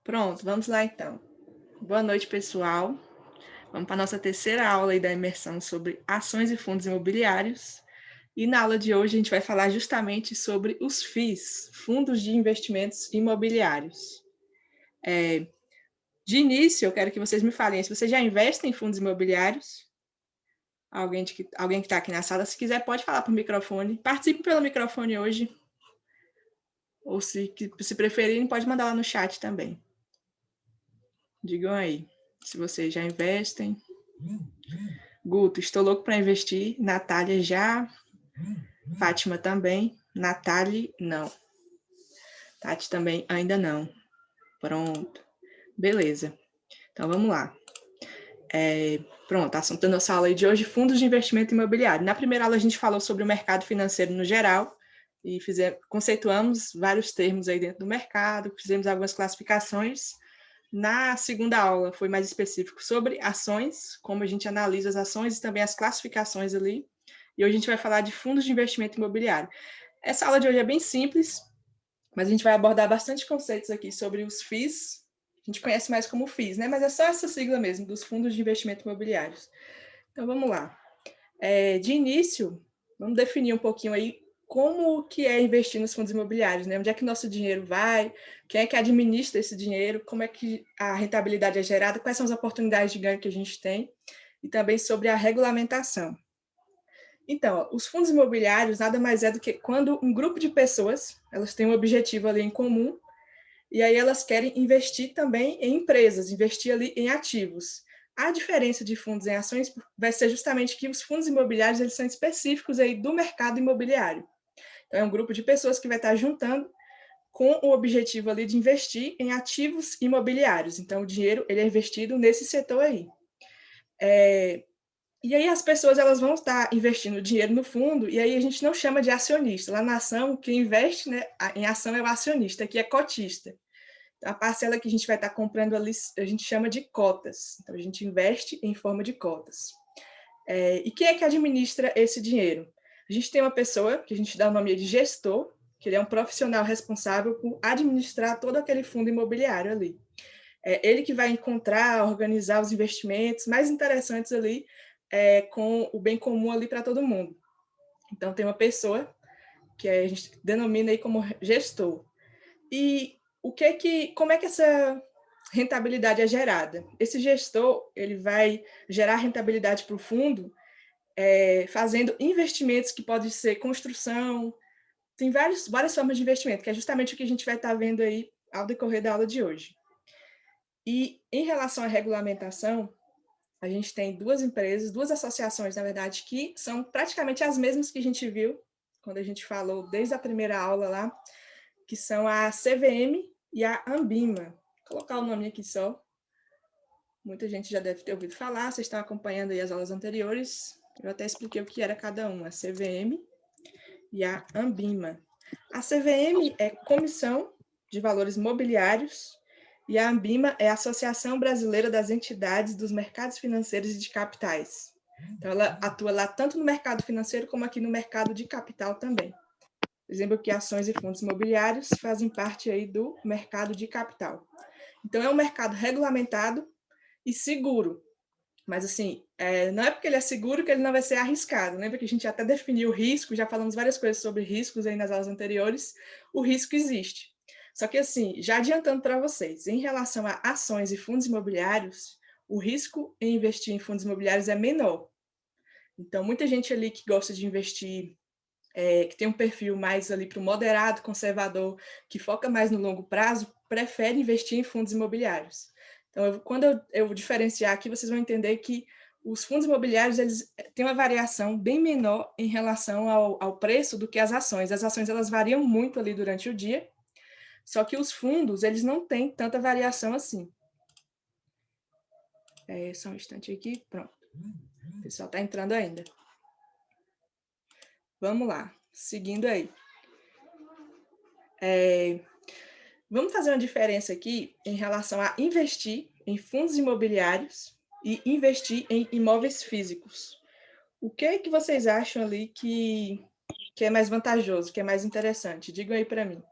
Pronto, vamos lá então. Boa noite, pessoal. Vamos para a nossa terceira aula aí da imersão sobre ações e fundos imobiliários. E na aula de hoje a gente vai falar justamente sobre os FIIs, Fundos de Investimentos Imobiliários. De início, eu quero que vocês me falem se vocês já investem em fundos imobiliários. Alguém que está aqui na sala, se quiser, pode falar para o microfone. Participe pelo microfone hoje. Ou se preferirem, pode mandar lá no chat também. Digam aí se vocês já investem. Guto, estou louco para investir. Natália já. Fátima também. Natália, não. Tati também, ainda não. Pronto. Beleza. Então, vamos lá. Pronto, assunto da nossa aula de hoje, fundos de investimento imobiliário. Na primeira aula, a gente falou sobre o mercado financeiro no geral e conceituamos vários termos aí dentro do mercado, fizemos algumas classificações. Na segunda aula, foi mais específico sobre ações, como a gente analisa as ações e também as classificações ali. E hoje a gente vai falar de fundos de investimento imobiliário. Essa aula de hoje é bem simples, mas a gente vai abordar bastante conceitos aqui sobre os FIIs. A gente conhece mais como FIIs, né? Mas é só essa sigla mesmo, dos fundos de investimento imobiliários. Então, vamos lá. De início, vamos definir um pouquinho aí como que é investir nos fundos imobiliários, né? Onde é que nosso dinheiro vai, quem é que administra esse dinheiro, como é que a rentabilidade é gerada, quais são as oportunidades de ganho que a gente tem, e também sobre a regulamentação. Então, os fundos imobiliários nada mais é do que quando um grupo de pessoas, elas têm um objetivo ali em comum, e aí elas querem investir também em empresas, investir ali em ativos. A diferença de fundos em ações vai ser justamente que os fundos imobiliários eles são específicos aí do mercado imobiliário. Então, é um grupo de pessoas que vai estar juntando com o objetivo ali de investir em ativos imobiliários. Então, o dinheiro ele é investido nesse setor aí. E aí as pessoas elas vão estar investindo dinheiro no fundo, e aí a gente não chama de acionista. Lá na ação, quem investe, né, em ação é o acionista, que é cotista. A parcela que a gente vai estar comprando ali, a gente chama de cotas. Então, a gente investe em forma de cotas. E quem é que administra esse dinheiro? A gente tem uma pessoa, que a gente dá o nome de gestor, que ele é um profissional responsável por administrar todo aquele fundo imobiliário ali. É ele que vai encontrar, organizar os investimentos mais interessantes ali, com o bem comum ali para todo mundo. Então, tem uma pessoa que a gente denomina aí como gestor. E como é que essa rentabilidade é gerada? Esse gestor ele vai gerar rentabilidade para o fundo, fazendo investimentos que podem ser construção, tem várias formas de investimento, que é justamente o que a gente vai estar vendo aí ao decorrer da aula de hoje. E em relação à regulamentação, a gente tem duas empresas, duas associações, na verdade, que são praticamente as mesmas que a gente viu quando a gente falou desde a primeira aula lá, que são a CVM e a Ambima. Vou colocar o nome aqui só. Muita gente já deve ter ouvido falar, vocês estão acompanhando aí as aulas anteriores. Eu até expliquei o que era cada uma, a CVM e a Ambima. A CVM é Comissão de Valores Mobiliários e a Ambima é a Associação Brasileira das Entidades dos Mercados Financeiros e de Capitais. Então, ela atua lá tanto no mercado financeiro como aqui no mercado de capital também. Exemplo que ações e fundos imobiliários fazem parte aí do mercado de capital. Então, é um mercado regulamentado e seguro. Mas, assim, não é porque ele é seguro que ele não vai ser arriscado. Lembra que a gente até definiu o risco, já falamos várias coisas sobre riscos aí nas aulas anteriores. O risco existe. Só que, assim, já adiantando para vocês, em relação a ações e fundos imobiliários, o risco em investir em fundos imobiliários é menor. Então, muita gente ali que gosta de investir que tem um perfil mais ali para o moderado, conservador, que foca mais no longo prazo, prefere investir em fundos imobiliários. Então, quando eu diferenciar aqui, vocês vão entender que os fundos imobiliários eles têm uma variação bem menor em relação ao preço do que as ações. As ações elas variam muito ali durante o dia, só que os fundos eles não têm tanta variação assim. Só um instante aqui, pronto. O pessoal está entrando ainda. Vamos lá, seguindo aí. Vamos fazer uma diferença aqui em relação a investir em fundos imobiliários e investir em imóveis físicos. O que é que vocês acham ali que é mais vantajoso, que é mais interessante? Digam aí para mim.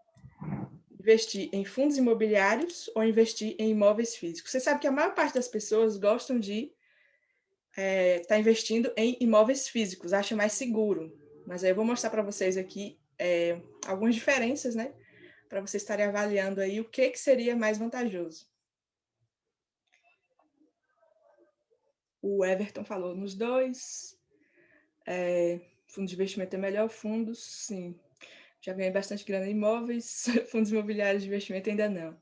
investir em fundos imobiliários ou investir em imóveis físicos? Você sabe que a maior parte das pessoas gostam de estar investindo em imóveis físicos, acha mais seguro. Mas aí eu vou mostrar para vocês aqui algumas diferenças, né? Para vocês estarem avaliando aí o que seria mais vantajoso. O Everton falou nos dois. Fundo de investimento é melhor, fundos, sim. Já ganhei bastante grana em imóveis, fundos imobiliários de investimento ainda não.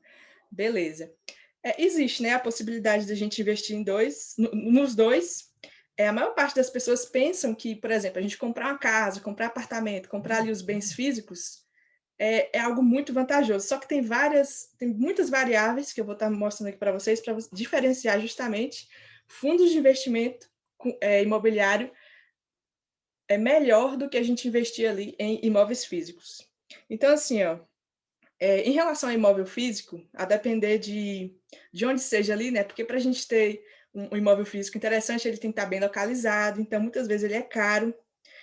Beleza. Existe, né, a possibilidade de a gente investir nos dois. A maior parte das pessoas pensam que, por exemplo, a gente comprar uma casa, comprar apartamento, comprar ali os bens físicos, é algo muito vantajoso. Só que tem muitas variáveis que eu vou estar mostrando aqui para vocês, para diferenciar justamente fundos de investimento imobiliário é melhor do que a gente investir ali em imóveis físicos. Então, assim, em relação ao imóvel físico, a depender de onde seja ali, né? Porque para a gente ter um imóvel físico interessante, ele tem que estar bem localizado, então muitas vezes ele é caro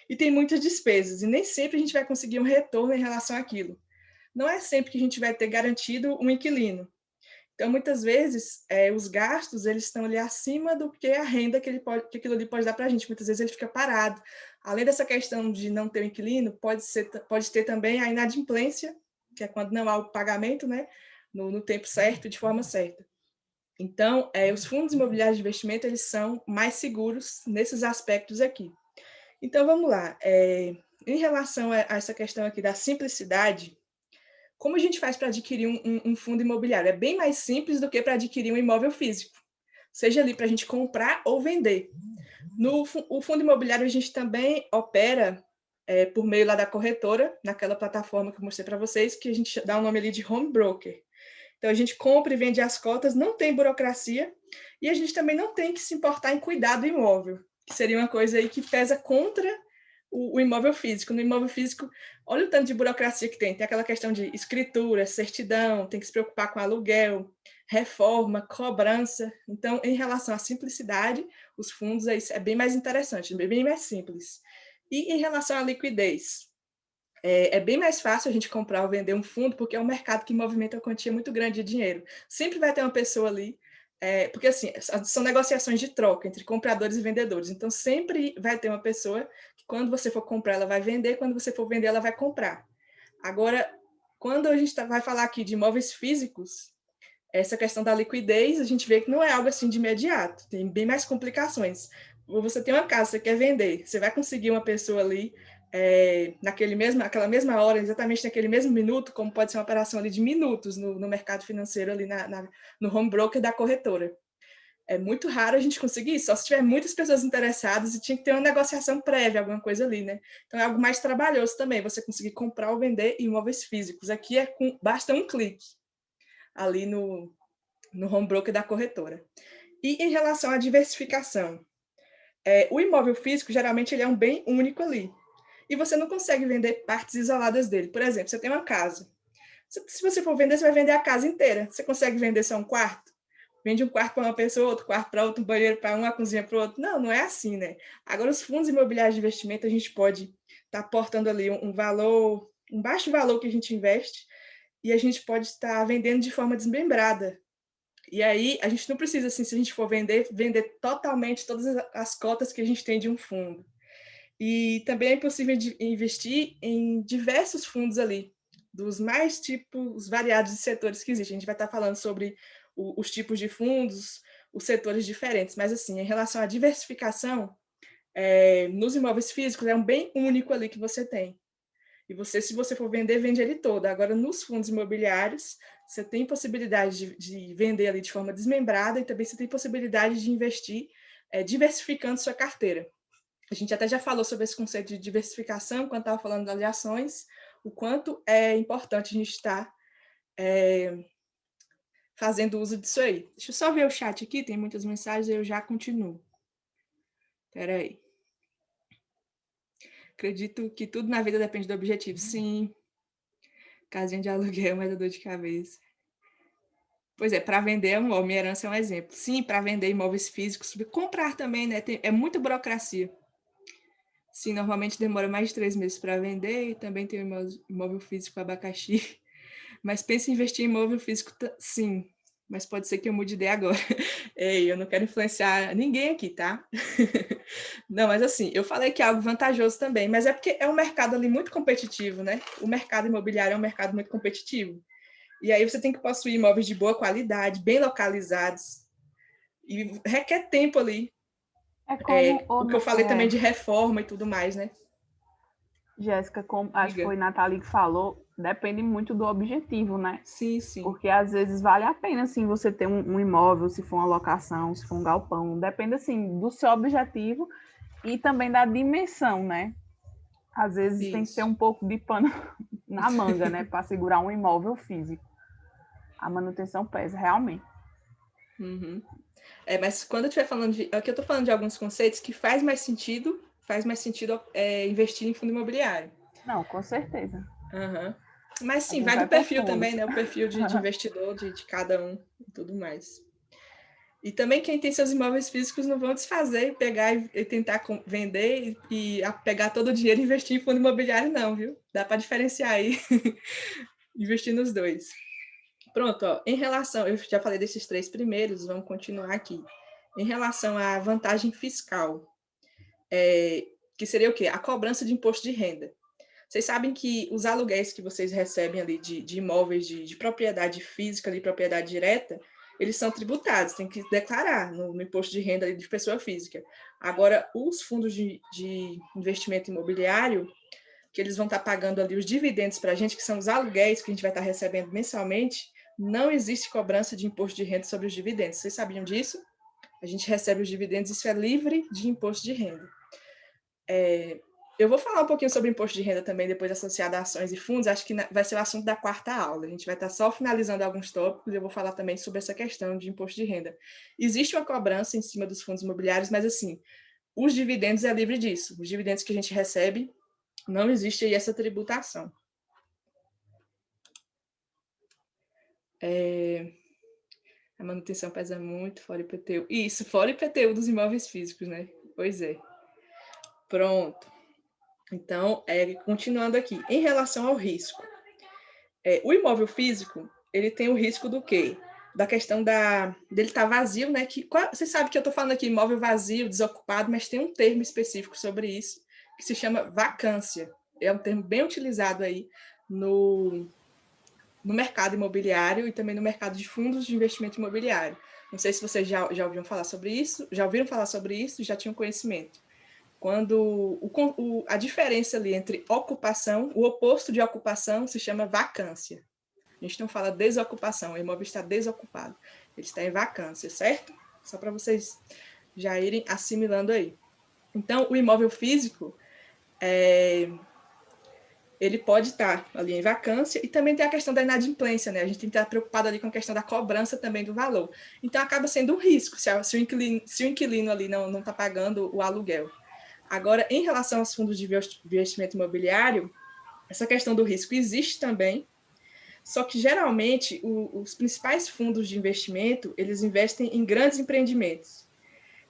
e tem muitas despesas, e nem sempre a gente vai conseguir um retorno em relação àquilo. Não é sempre que a gente vai ter garantido um inquilino. Então, muitas vezes, os gastos eles estão ali acima do que a renda que aquilo ali pode dar para a gente. Muitas vezes ele fica parado. Além dessa questão de não ter um inquilino, pode ter também a inadimplência, que é quando não há o pagamento, né, no tempo certo, de forma certa. Então, os fundos imobiliários de investimento eles são mais seguros nesses aspectos aqui. Então, vamos lá. Em relação a essa questão aqui da simplicidade, como a gente faz para adquirir um fundo imobiliário? É bem mais simples do que para adquirir um imóvel físico, seja ali para a gente comprar ou vender. O fundo imobiliário a gente também opera por meio lá da corretora, naquela plataforma que eu mostrei para vocês, que a gente dá o nome ali de home broker. Então, a gente compra e vende as cotas, não tem burocracia, e a gente também não tem que se importar em cuidar do imóvel, que seria uma coisa aí que pesa contra o imóvel físico. No imóvel físico, olha o tanto de burocracia que tem. Tem aquela questão de escritura, certidão, tem que se preocupar com aluguel, reforma, cobrança. Então, em relação à simplicidade, os fundos é bem mais interessante, bem mais simples. E em relação à liquidez, é bem mais fácil a gente comprar ou vender um fundo, porque é um mercado que movimenta uma quantia muito grande de dinheiro. Sempre vai ter uma pessoa ali, porque assim, são negociações de troca entre compradores e vendedores. Então, sempre vai ter uma pessoa que, quando você for comprar, ela vai vender, quando você for vender, ela vai comprar. Agora, quando a gente vai falar aqui de imóveis físicos, essa questão da liquidez, a gente vê que não é algo assim de imediato, tem bem mais complicações. Você tem uma casa, você quer vender, você vai conseguir uma pessoa ali naquela mesma hora, exatamente naquele mesmo minuto, como pode ser uma operação ali de minutos no mercado financeiro, ali no home broker da corretora. É muito raro a gente conseguir isso, só se tiver muitas pessoas interessadas e tinha que ter uma negociação prévia, alguma coisa ali, né? Então é algo mais trabalhoso também, você conseguir comprar ou vender imóveis físicos. Aqui basta um clique ali no home broker da corretora. E em relação à diversificação, o imóvel físico, geralmente, ele é um bem único ali. E você não consegue vender partes isoladas dele. Por exemplo, você tem uma casa. Se você for vender, você vai vender a casa inteira. Você consegue vender só um quarto? Vende um quarto para uma pessoa, outro quarto para outro, um banheiro para uma cozinha para o outro. Não, não é assim, né? Agora, os fundos imobiliários de investimento, a gente pode estar aportando ali um valor, um baixo valor que a gente investe, e a gente pode estar vendendo de forma desmembrada. E aí, a gente não precisa, assim, se a gente for vender totalmente todas as cotas que a gente tem de um fundo. E também é possível investir em diversos fundos ali, dos mais tipos variados de setores que existem. A gente vai estar falando sobre os tipos de fundos, os setores diferentes, mas assim, em relação à diversificação, nos imóveis físicos é um bem único ali que você tem. E você, se você for vender, vende ele todo. Agora, nos fundos imobiliários, você tem possibilidade de vender ali de forma desmembrada e também você tem possibilidade de investir diversificando sua carteira. A gente até já falou sobre esse conceito de diversificação, quando estava falando das ações, o quanto é importante a gente estar fazendo uso disso aí. Deixa eu só ver o chat aqui, tem muitas mensagens, eu já continuo. Espera aí. Acredito que tudo na vida depende do objetivo. Sim. Casinha de aluguel, mas é dor de cabeça. Pois é, para vender é minha herança é um exemplo. Sim, para vender imóveis físicos, comprar também, né? É muita burocracia. Sim, normalmente demora mais de 3 meses para vender e também tem o imóvel físico abacaxi. Mas pensa em investir em imóvel físico, sim. Mas pode ser que eu mude de ideia agora. Ei, eu não quero influenciar ninguém aqui, tá? Não, mas assim, eu falei que é algo vantajoso também, mas é porque é um mercado ali muito competitivo, né? O mercado imobiliário é um mercado muito competitivo. E aí você tem que possuir imóveis de boa qualidade, bem localizados, e requer tempo ali. É como, O que eu falei também de reforma e tudo mais, né? Jéssica, como acho que Diga. foi Nathalie que falou, depende muito do objetivo, né? Sim, sim. Porque às vezes vale a pena, assim, você ter um imóvel, se for uma locação, se for um galpão, depende, assim, do seu objetivo e também da dimensão, né? Às vezes tem que ter Isso. um pouco de pano na manga, né? Para segurar um imóvel físico. A manutenção pesa, realmente. Uhum. Mas quando eu estiver falando de... Aqui eu estou falando de alguns conceitos que faz mais sentido investir em fundo imobiliário. Não, com certeza. Uhum. Mas A sim, gente vai do vai para perfil fundo. também, né? O perfil de investidor de cada um e tudo mais. E também quem tem seus imóveis físicos não vão desfazer, pegar e tentar vender e pegar todo o dinheiro e investir em fundo imobiliário, não, viu? Dá para diferenciar aí, investir nos dois. Pronto, ó, em relação, eu já falei desses três primeiros, vamos continuar aqui. Em relação à vantagem fiscal, que seria o quê? A cobrança de imposto de renda. Vocês sabem que os aluguéis que vocês recebem ali de imóveis de propriedade física, de propriedade direta, eles são tributados, tem que declarar no imposto de renda de pessoa física. Agora, os fundos de investimento imobiliário, que eles vão estar pagando ali os dividendos para a gente, que são os aluguéis que a gente vai estar recebendo mensalmente, não existe cobrança de imposto de renda sobre os dividendos. Vocês sabiam disso? A gente recebe os dividendos, isso é livre de imposto de renda. Eu vou falar um pouquinho sobre imposto de renda também, depois associado a ações e fundos, acho que vai ser o assunto da quarta aula. A gente vai estar só finalizando alguns tópicos e eu vou falar também sobre essa questão de imposto de renda. Existe uma cobrança em cima dos fundos imobiliários, mas assim, os dividendos é livre disso. Os dividendos que a gente recebe, não existe aí essa tributação. A manutenção pesa muito, fora IPTU. Isso, fora IPTU dos imóveis físicos, né? Pois é. Pronto. Então, continuando aqui, em relação ao risco. O imóvel físico, ele tem o risco do quê? Da questão dele estar vazio, né? Você sabe que eu estou falando aqui imóvel vazio, desocupado, mas tem um termo específico sobre isso, que se chama vacância. É um termo bem utilizado aí no mercado imobiliário e também no mercado de fundos de investimento imobiliário. Não sei se vocês já ouviram falar sobre isso, já ouviram falar sobre isso, já tinham conhecimento. Quando a diferença ali entre ocupação, o oposto de ocupação se chama vacância. A gente não fala desocupação, o imóvel está desocupado, ele está em vacância, certo? Só para vocês já irem assimilando aí. Então, o imóvel físico, ele pode estar ali em vacância e também tem a questão da inadimplência, né? A gente tem que estar preocupado ali com a questão da cobrança também do valor. Então, acaba sendo um risco se o inquilino ali não está pagando o aluguel. Agora, em relação aos fundos de investimento imobiliário, essa questão do risco existe também, só que geralmente os principais fundos de investimento, eles investem em grandes empreendimentos.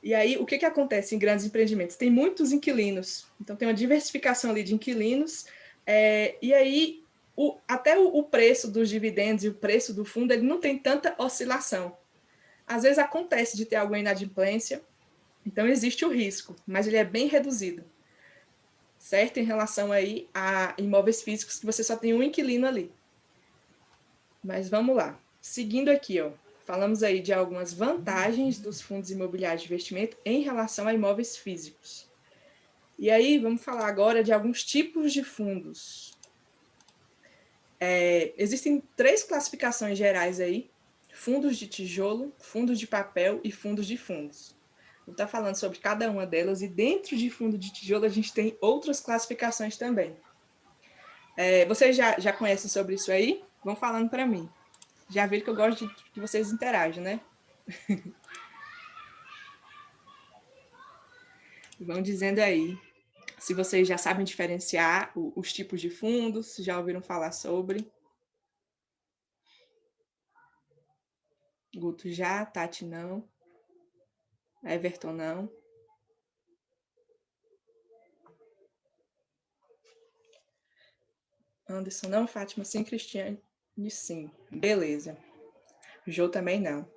E aí, o que acontece em grandes empreendimentos? Tem muitos inquilinos, então tem uma diversificação ali de inquilinos, e aí até o preço dos dividendos e o preço do fundo, ele não tem tanta oscilação. Às vezes acontece de ter alguma inadimplência, então existe o risco, mas ele é bem reduzido, certo? Em relação aí a imóveis físicos, que você só tem um inquilino ali. Mas vamos lá. Seguindo aqui, ó, falamos aí de algumas vantagens dos fundos imobiliários de investimento em relação a imóveis físicos. E aí, vamos falar agora de alguns tipos de fundos. Existem três classificações gerais aí: fundos de tijolo, fundos de papel e fundos de fundos. Vou estar falando sobre cada uma delas, e dentro de fundo de tijolo a gente tem outras classificações também. Vocês já conhecem sobre isso aí? Vão falando para mim. Já viram que eu gosto de que vocês interajam, né? Vão dizendo aí se vocês já sabem diferenciar os tipos de fundos, se já ouviram falar sobre. Guto já, Tati não, Everton não. Anderson não, Fátima sim, Cristiane. E sim, beleza. Jô também não.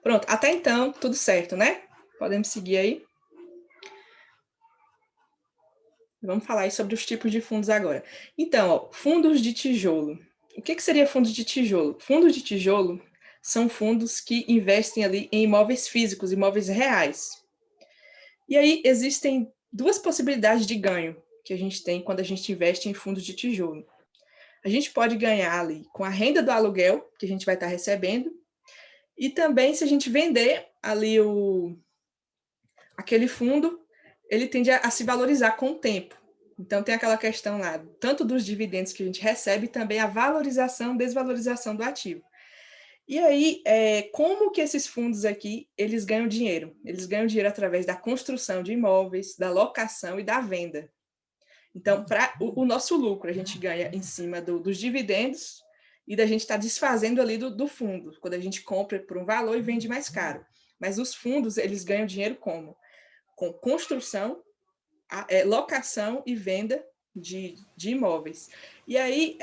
Pronto, até então, tudo certo, né? Podemos seguir aí. Vamos falar aí sobre os tipos de fundos agora. Então, ó, fundos de tijolo. O que seria fundo de tijolo? Fundos de tijolo são fundos que investem ali em imóveis físicos, imóveis reais. E aí existem duas possibilidades de ganho que a gente tem quando a gente investe em fundos de tijolo. A gente pode ganhar ali com a renda do aluguel que a gente vai estar recebendo, e também se a gente vender ali aquele fundo, ele tende a se valorizar com o tempo. Então tem aquela questão lá, tanto dos dividendos que a gente recebe, também a valorização, desvalorização do ativo. E aí, como que esses fundos aqui, eles ganham dinheiro? Eles ganham dinheiro através da construção de imóveis, da locação e da venda. Então, para o nosso lucro, a gente ganha em cima dos dividendos e da gente estar desfazendo ali do fundo, quando a gente compra por um valor e vende mais caro. Mas os fundos, eles ganham dinheiro como? Com construção, locação e venda de imóveis. E aí,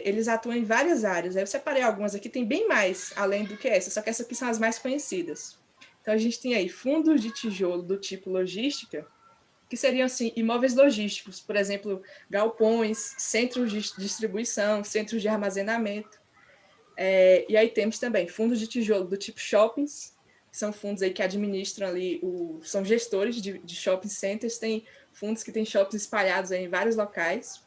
eles atuam em várias áreas. Eu separei algumas aqui, tem bem mais além do que essa, só que essas aqui são as mais conhecidas. Então, a gente tem aí fundos de tijolo do tipo logística, que seriam, assim, imóveis logísticos, por exemplo, galpões, centros de distribuição, centros de armazenamento. E aí temos também fundos de tijolo do tipo shoppings, que são fundos aí que administram ali, são gestores de shopping centers, tem fundos que têm shoppings espalhados aí em vários locais.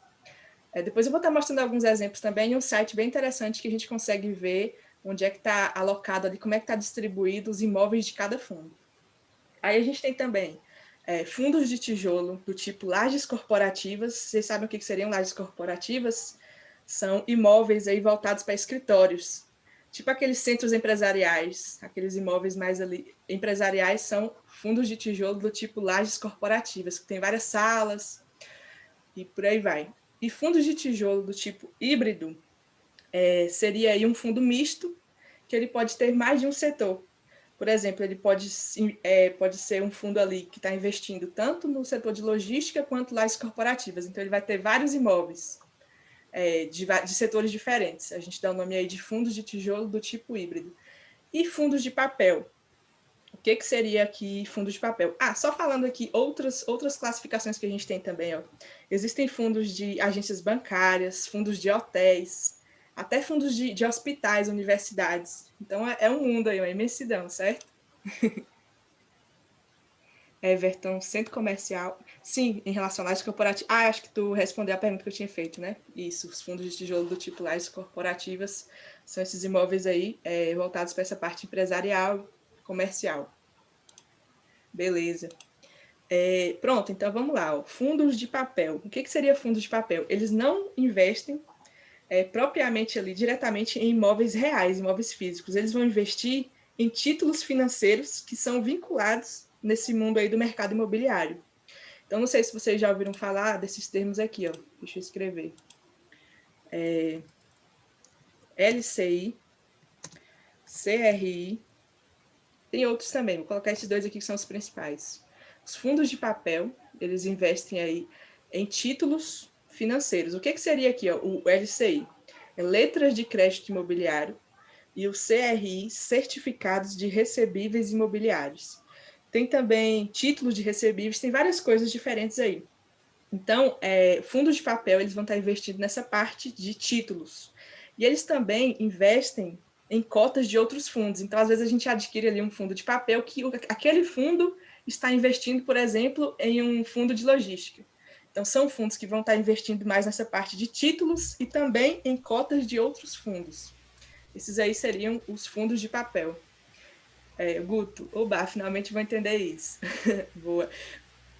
Depois eu vou estar mostrando alguns exemplos também em um site bem interessante que a gente consegue ver onde é que está alocado ali, como é que está distribuído os imóveis de cada fundo. Aí a gente tem também fundos de tijolo do tipo lajes corporativas. Vocês sabem o que seriam lajes corporativas? São imóveis aí voltados para escritórios, tipo aqueles centros empresariais, aqueles imóveis mais ali empresariais são fundos de tijolo do tipo lajes corporativas, que tem várias salas e por aí vai. E fundos de tijolo do tipo híbrido seria aí um fundo misto, que ele pode ter mais de um setor. Por exemplo, ele pode ser um fundo ali que está investindo tanto no setor de logística quanto lajes corporativas. Então, ele vai ter vários imóveis de setores diferentes. A gente dá o nome aí de fundos de tijolo do tipo híbrido. E fundos de papel. O que seria aqui fundos de papel? Só falando aqui outras classificações que a gente tem também. Ó. Existem fundos de agências bancárias, fundos de hotéis, até fundos de hospitais, universidades. Então, é um mundo aí, uma imensidão, certo? Everton, centro comercial. Sim, em relação a lajes corporativas. Acho que tu respondeu a pergunta que eu tinha feito, né? Isso, os fundos de tijolo do tipo lajes corporativas são esses imóveis aí voltados para essa parte empresarial, comercial. Beleza. Pronto, então vamos lá. Ó. Fundos de papel. O que seria fundos de papel? Eles não investem propriamente ali, diretamente em imóveis reais, imóveis físicos. Eles vão investir em títulos financeiros que são vinculados nesse mundo aí do mercado imobiliário. Então, não sei se vocês já ouviram falar desses termos aqui, ó. Deixa eu escrever. LCI, CRI, tem outros também, vou colocar esses dois aqui que são os principais. Os fundos de papel, eles investem aí em títulos financeiros. O que seria aqui, ó, o LCI? Letras de crédito imobiliário, e o CRI, certificados de recebíveis imobiliários. Tem também títulos de recebíveis, tem várias coisas diferentes aí. Então, fundos de papel, eles vão estar investindo nessa parte de títulos. E eles também investem em cotas de outros fundos. Então, às vezes, a gente adquire ali um fundo de papel que aquele fundo está investindo, por exemplo, em um fundo de logística. Então, são fundos que vão estar investindo mais nessa parte de títulos e também em cotas de outros fundos. Esses aí seriam os fundos de papel. Guto, oba, finalmente vou entender isso. Boa.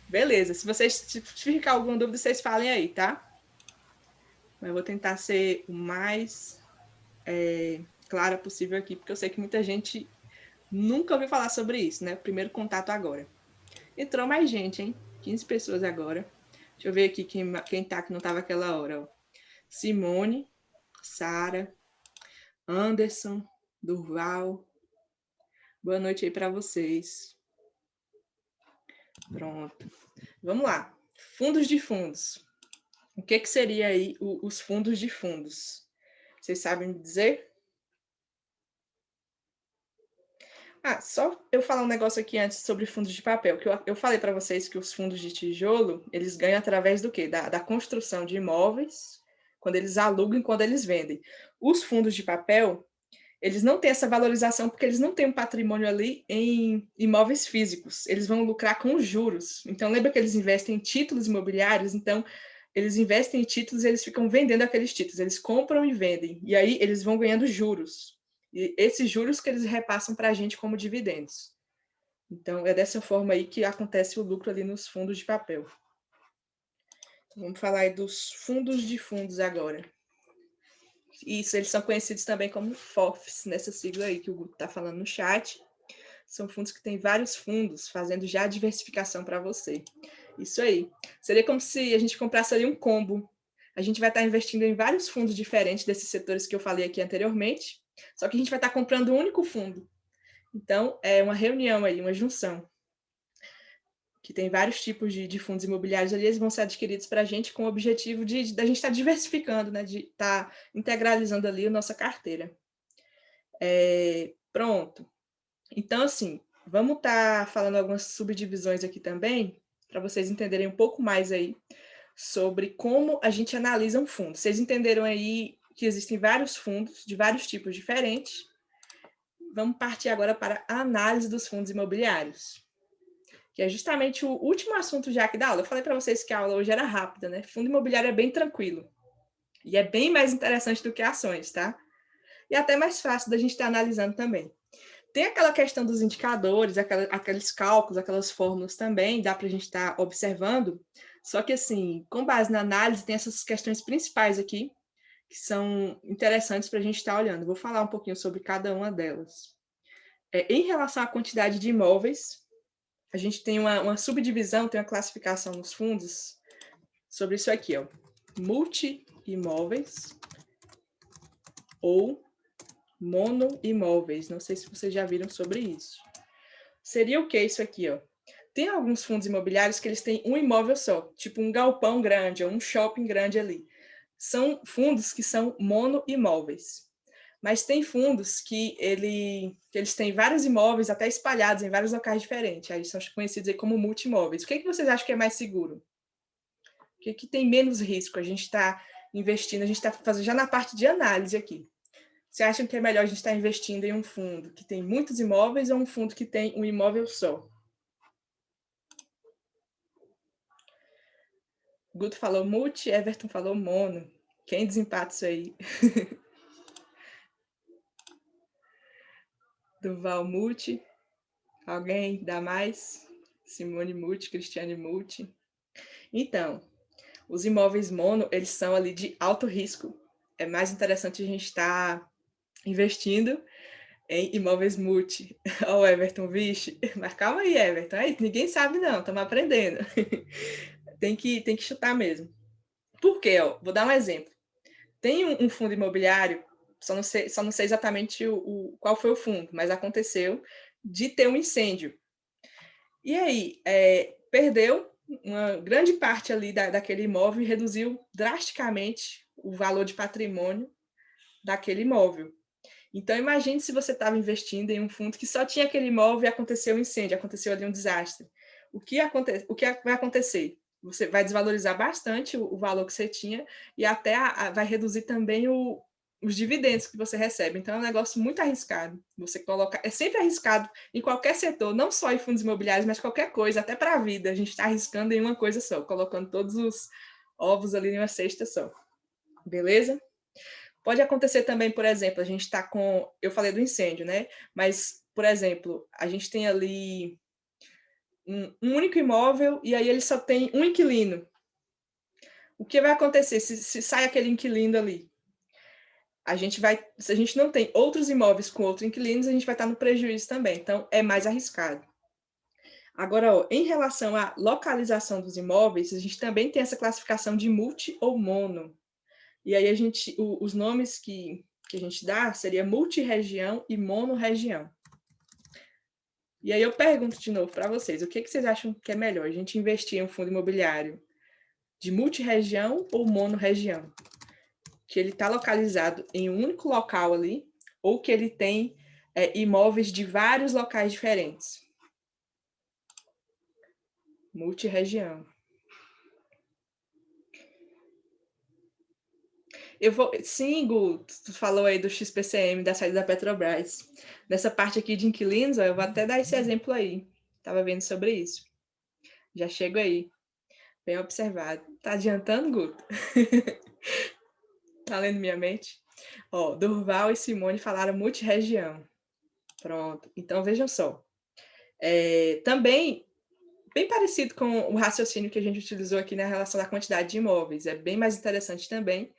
Beleza, se vocês se ficar alguma dúvida, vocês falem aí, tá? Mas eu vou tentar ser o mais clara possível aqui, porque eu sei que muita gente nunca ouviu falar sobre isso, né? Primeiro contato agora. Entrou mais gente, hein? 15 pessoas agora. Deixa eu ver aqui quem tá que não tava aquela hora. Ó. Simone, Sara, Anderson, Durval. Boa noite aí para vocês. Pronto. Vamos lá. Fundos de fundos. O que seria aí os fundos de fundos? Vocês sabem me dizer? Ah, só eu falar um negócio aqui antes sobre fundos de papel, que eu falei para vocês que os fundos de tijolo, eles ganham através do quê? Da construção de imóveis, quando eles alugam e quando eles vendem. Os fundos de papel, eles não têm essa valorização porque eles não têm um patrimônio ali em imóveis físicos. Eles vão lucrar com os juros. Então, lembra que eles investem em títulos imobiliários? Então, eles investem em títulos e eles ficam vendendo aqueles títulos. Eles compram e vendem. E aí, eles vão ganhando juros. E esses juros que eles repassam para a gente como dividendos. Então, é dessa forma aí que acontece o lucro ali nos fundos de papel. Então, vamos falar aí dos fundos de fundos agora. Isso, eles são conhecidos também como FOFs, nessa sigla aí que o Guto está falando no chat. São fundos que têm vários fundos, fazendo já a diversificação para você. Isso aí. Seria como se a gente comprasse ali um combo. A gente vai estar investindo em vários fundos diferentes desses setores que eu falei aqui anteriormente, só que a gente vai estar comprando um único fundo. Então, é uma reunião aí, uma junção, que tem vários tipos de fundos imobiliários ali, eles vão ser adquiridos para a gente com o objetivo de a gente estar diversificando, né, de estar integralizando ali a nossa carteira. Pronto. Então, assim, vamos estar falando algumas subdivisões aqui também, para vocês entenderem um pouco mais aí sobre como a gente analisa um fundo. Vocês entenderam aí que existem vários fundos de vários tipos diferentes. Vamos partir agora para a análise dos fundos imobiliários, que é justamente o último assunto já aqui da aula. Eu falei para vocês que a aula hoje era rápida, né? Fundo imobiliário é bem tranquilo. E é bem mais interessante do que ações, tá? E até mais fácil da gente estar analisando também. Tem aquela questão dos indicadores, aqueles cálculos, aquelas fórmulas também, dá para a gente estar observando. Só que, assim, com base na análise, tem essas questões principais aqui, que são interessantes para a gente estar olhando. Vou falar um pouquinho sobre cada uma delas. Em relação à quantidade de imóveis, a gente tem uma subdivisão, tem uma classificação nos fundos sobre isso aqui, ó. Multi-imóveis ou monoimóveis. Não sei se vocês já viram sobre isso. Seria o que isso aqui, ó? Tem alguns fundos imobiliários que eles têm um imóvel só, tipo um galpão grande ou um shopping grande ali. São fundos que são monoimóveis. Mas tem fundos que eles têm vários imóveis até espalhados em vários locais diferentes. Aí são conhecidos aí como multimóveis. O que vocês acham que é mais seguro? O que tem menos risco? A gente está investindo, a gente está fazendo já na parte de análise aqui. Você acha que é melhor a gente estar investindo em um fundo que tem muitos imóveis ou um fundo que tem um imóvel só? Guto falou multi, Everton falou mono. Quem desempata isso aí? Duval multi. Alguém dá mais? Simone multi, Cristiane multi. Então, os imóveis mono, eles são ali de alto risco. É mais interessante a gente estar investindo em imóveis multi. Ó, o Everton, vixe. Mas calma aí, Everton. Aí, ninguém sabe não, estamos aprendendo. tem que chutar mesmo. Por quê? Ó, vou dar um exemplo. Tem um fundo imobiliário, só não sei exatamente qual foi o fundo, mas aconteceu de ter um incêndio. E aí, perdeu uma grande parte ali daquele imóvel e reduziu drasticamente o valor de patrimônio daquele imóvel. Então, imagine se você estava investindo em um fundo que só tinha aquele imóvel e aconteceu um incêndio, aconteceu ali um desastre. O que vai acontecer? Você vai desvalorizar bastante o valor que você tinha e até vai reduzir também os dividendos que você recebe. Então, é um negócio muito arriscado. Você coloca, é sempre arriscado em qualquer setor, não só em fundos imobiliários, mas qualquer coisa, até para a vida. A gente está arriscando em uma coisa só, colocando todos os ovos ali em uma cesta só. Beleza? Pode acontecer também, por exemplo, a gente está com... Eu falei do incêndio, né? Mas, por exemplo, a gente tem ali um único imóvel e aí ele só tem um inquilino. O que vai acontecer se sai aquele inquilino ali? Se a gente não tem outros imóveis com outros inquilinos, a gente vai estar no prejuízo também. Então, é mais arriscado. Agora, ó, em relação à localização dos imóveis, a gente também tem essa classificação de multi ou mono. E aí os nomes que a gente dá seria multirregião e monorregião. E aí eu pergunto de novo para vocês, o que vocês acham que é melhor? A gente investir em um fundo imobiliário de multirregião ou monorregião? que ele está localizado em um único local ali, ou que ele tem imóveis de vários locais diferentes. Multirregião. Sim, Gu, tu falou aí do XPCM, da saída da Petrobras. Nessa parte aqui de inquilinos, eu vou até dar esse exemplo aí. Estava vendo sobre isso. Já chego aí. Bem observado. Tá adiantando, Guto? Tá lendo minha mente? Ó, Durval e Simone falaram multirregião. Pronto. Então, vejam só. Também, bem parecido com o raciocínio que a gente utilizou aqui na relação da quantidade de imóveis. É bem mais interessante também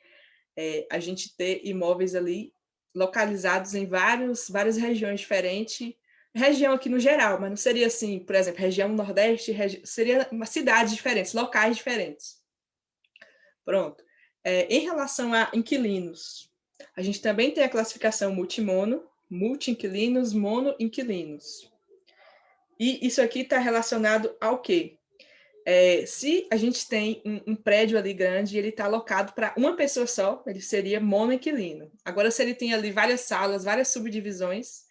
a gente ter imóveis ali localizados em várias regiões diferentes. Região aqui no geral, mas não seria assim, por exemplo, região Nordeste, seria cidades diferentes, locais diferentes. Pronto. Em relação a inquilinos, a gente também tem a classificação multimono, multi-inquilinos, mono-inquilinos. E isso aqui está relacionado ao quê? Se a gente tem um prédio ali grande e ele está alocado para uma pessoa só, ele seria mono-inquilino. Agora, se ele tem ali várias salas, várias subdivisões,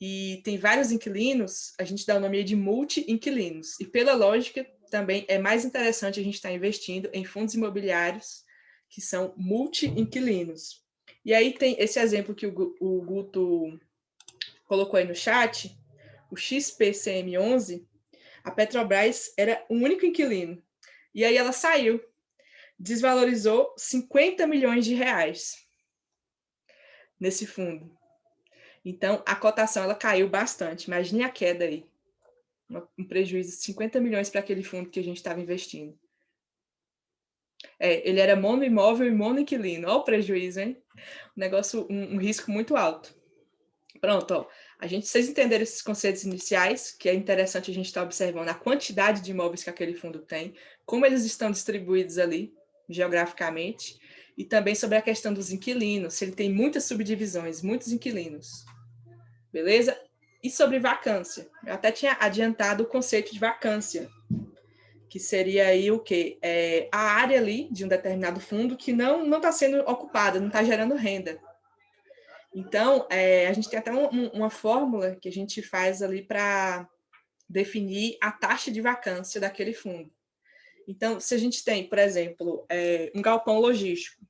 e tem vários inquilinos, a gente dá o nome de multi-inquilinos. E pela lógica, também é mais interessante a gente estar investindo em fundos imobiliários que são multi-inquilinos. E aí tem esse exemplo que o Guto colocou aí no chat, o XPCM11, a Petrobras era um único inquilino. E aí ela saiu, desvalorizou 50 milhões de reais nesse fundo. Então, a cotação ela caiu bastante. Imagine a queda aí. Um prejuízo de 50 milhões para aquele fundo que a gente estava investindo. Ele era monoimóvel e monoinquilino. Olha o prejuízo, hein? Um negócio, um risco muito alto. Pronto, ó. Vocês entenderam esses conceitos iniciais, que é interessante a gente estar observando a quantidade de imóveis que aquele fundo tem, como eles estão distribuídos ali, geograficamente, e também sobre a questão dos inquilinos, se ele tem muitas subdivisões, muitos inquilinos. Beleza? E sobre vacância. Eu até tinha adiantado o conceito de vacância, que seria aí o quê? A área ali de um determinado fundo que não está sendo ocupada, não está gerando renda. Então, a gente tem até uma fórmula que a gente faz ali para definir a taxa de vacância daquele fundo. Então, se a gente tem, por exemplo, um galpão logístico,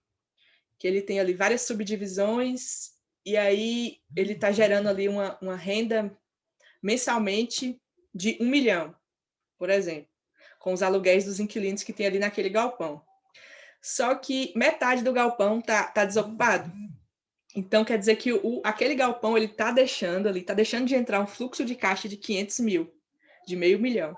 que ele tem ali várias subdivisões, e aí ele está gerando ali uma renda mensalmente de 1 milhão, por exemplo, com os aluguéis dos inquilinos que tem ali naquele galpão. Só que metade do galpão tá desocupado. Então, quer dizer que aquele galpão ele está deixando de entrar um fluxo de caixa de 500 mil, de meio milhão.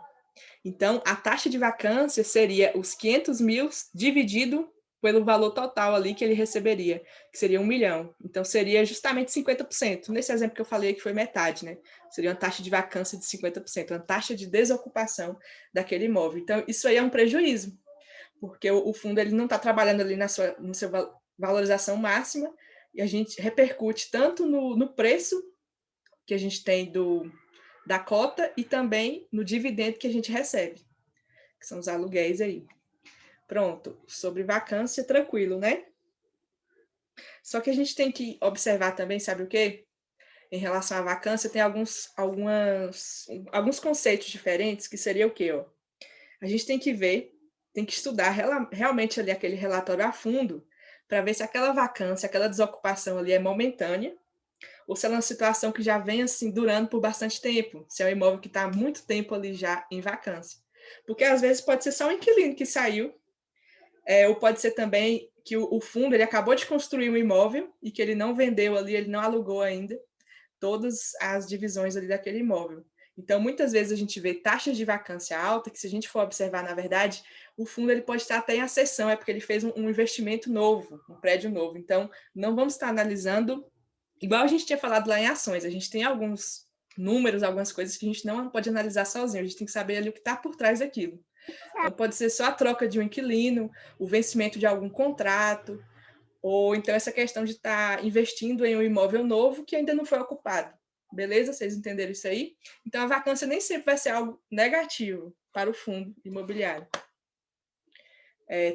Então, a taxa de vacância seria os 500 mil dividido pelo valor total ali que ele receberia, que seria 1 milhão. Então, seria justamente 50%. Nesse exemplo que eu falei que foi metade, né? Seria uma taxa de vacância de 50%, uma taxa de desocupação daquele imóvel. Então, isso aí é um prejuízo, porque o fundo ele não está trabalhando ali na sua valorização máxima, e a gente repercute tanto no preço que a gente tem da cota e também no dividendo que a gente recebe, que são os aluguéis aí. Pronto, sobre vacância, tranquilo, né? Só que a gente tem que observar também, sabe o quê? Em relação à vacância, tem alguns conceitos diferentes, que seria o quê? Ó? A gente tem que ver, tem que estudar realmente ali aquele relatório a fundo, para ver se aquela vacância, aquela desocupação ali é momentânea, ou se ela é uma situação que já vem assim durando por bastante tempo, se é um imóvel que está há muito tempo ali já em vacância. Porque às vezes pode ser só um inquilino que saiu, ou pode ser também que o fundo ele acabou de construir um imóvel e que ele não vendeu ali, ele não alugou ainda todas as divisões ali daquele imóvel. Então, muitas vezes a gente vê taxas de vacância alta, que se a gente for observar, na verdade, o fundo ele pode estar até em acessão, é porque ele fez um investimento novo, um prédio novo. Então, não vamos estar analisando, igual a gente tinha falado lá em ações, a gente tem alguns números, algumas coisas que a gente não pode analisar sozinho, a gente tem que saber ali o que está por trás daquilo. Então, pode ser só a troca de um inquilino, o vencimento de algum contrato, ou então essa questão de estar investindo em um imóvel novo que ainda não foi ocupado. Beleza? Vocês entenderam isso aí? Então, a vacância nem sempre vai ser algo negativo para o fundo imobiliário.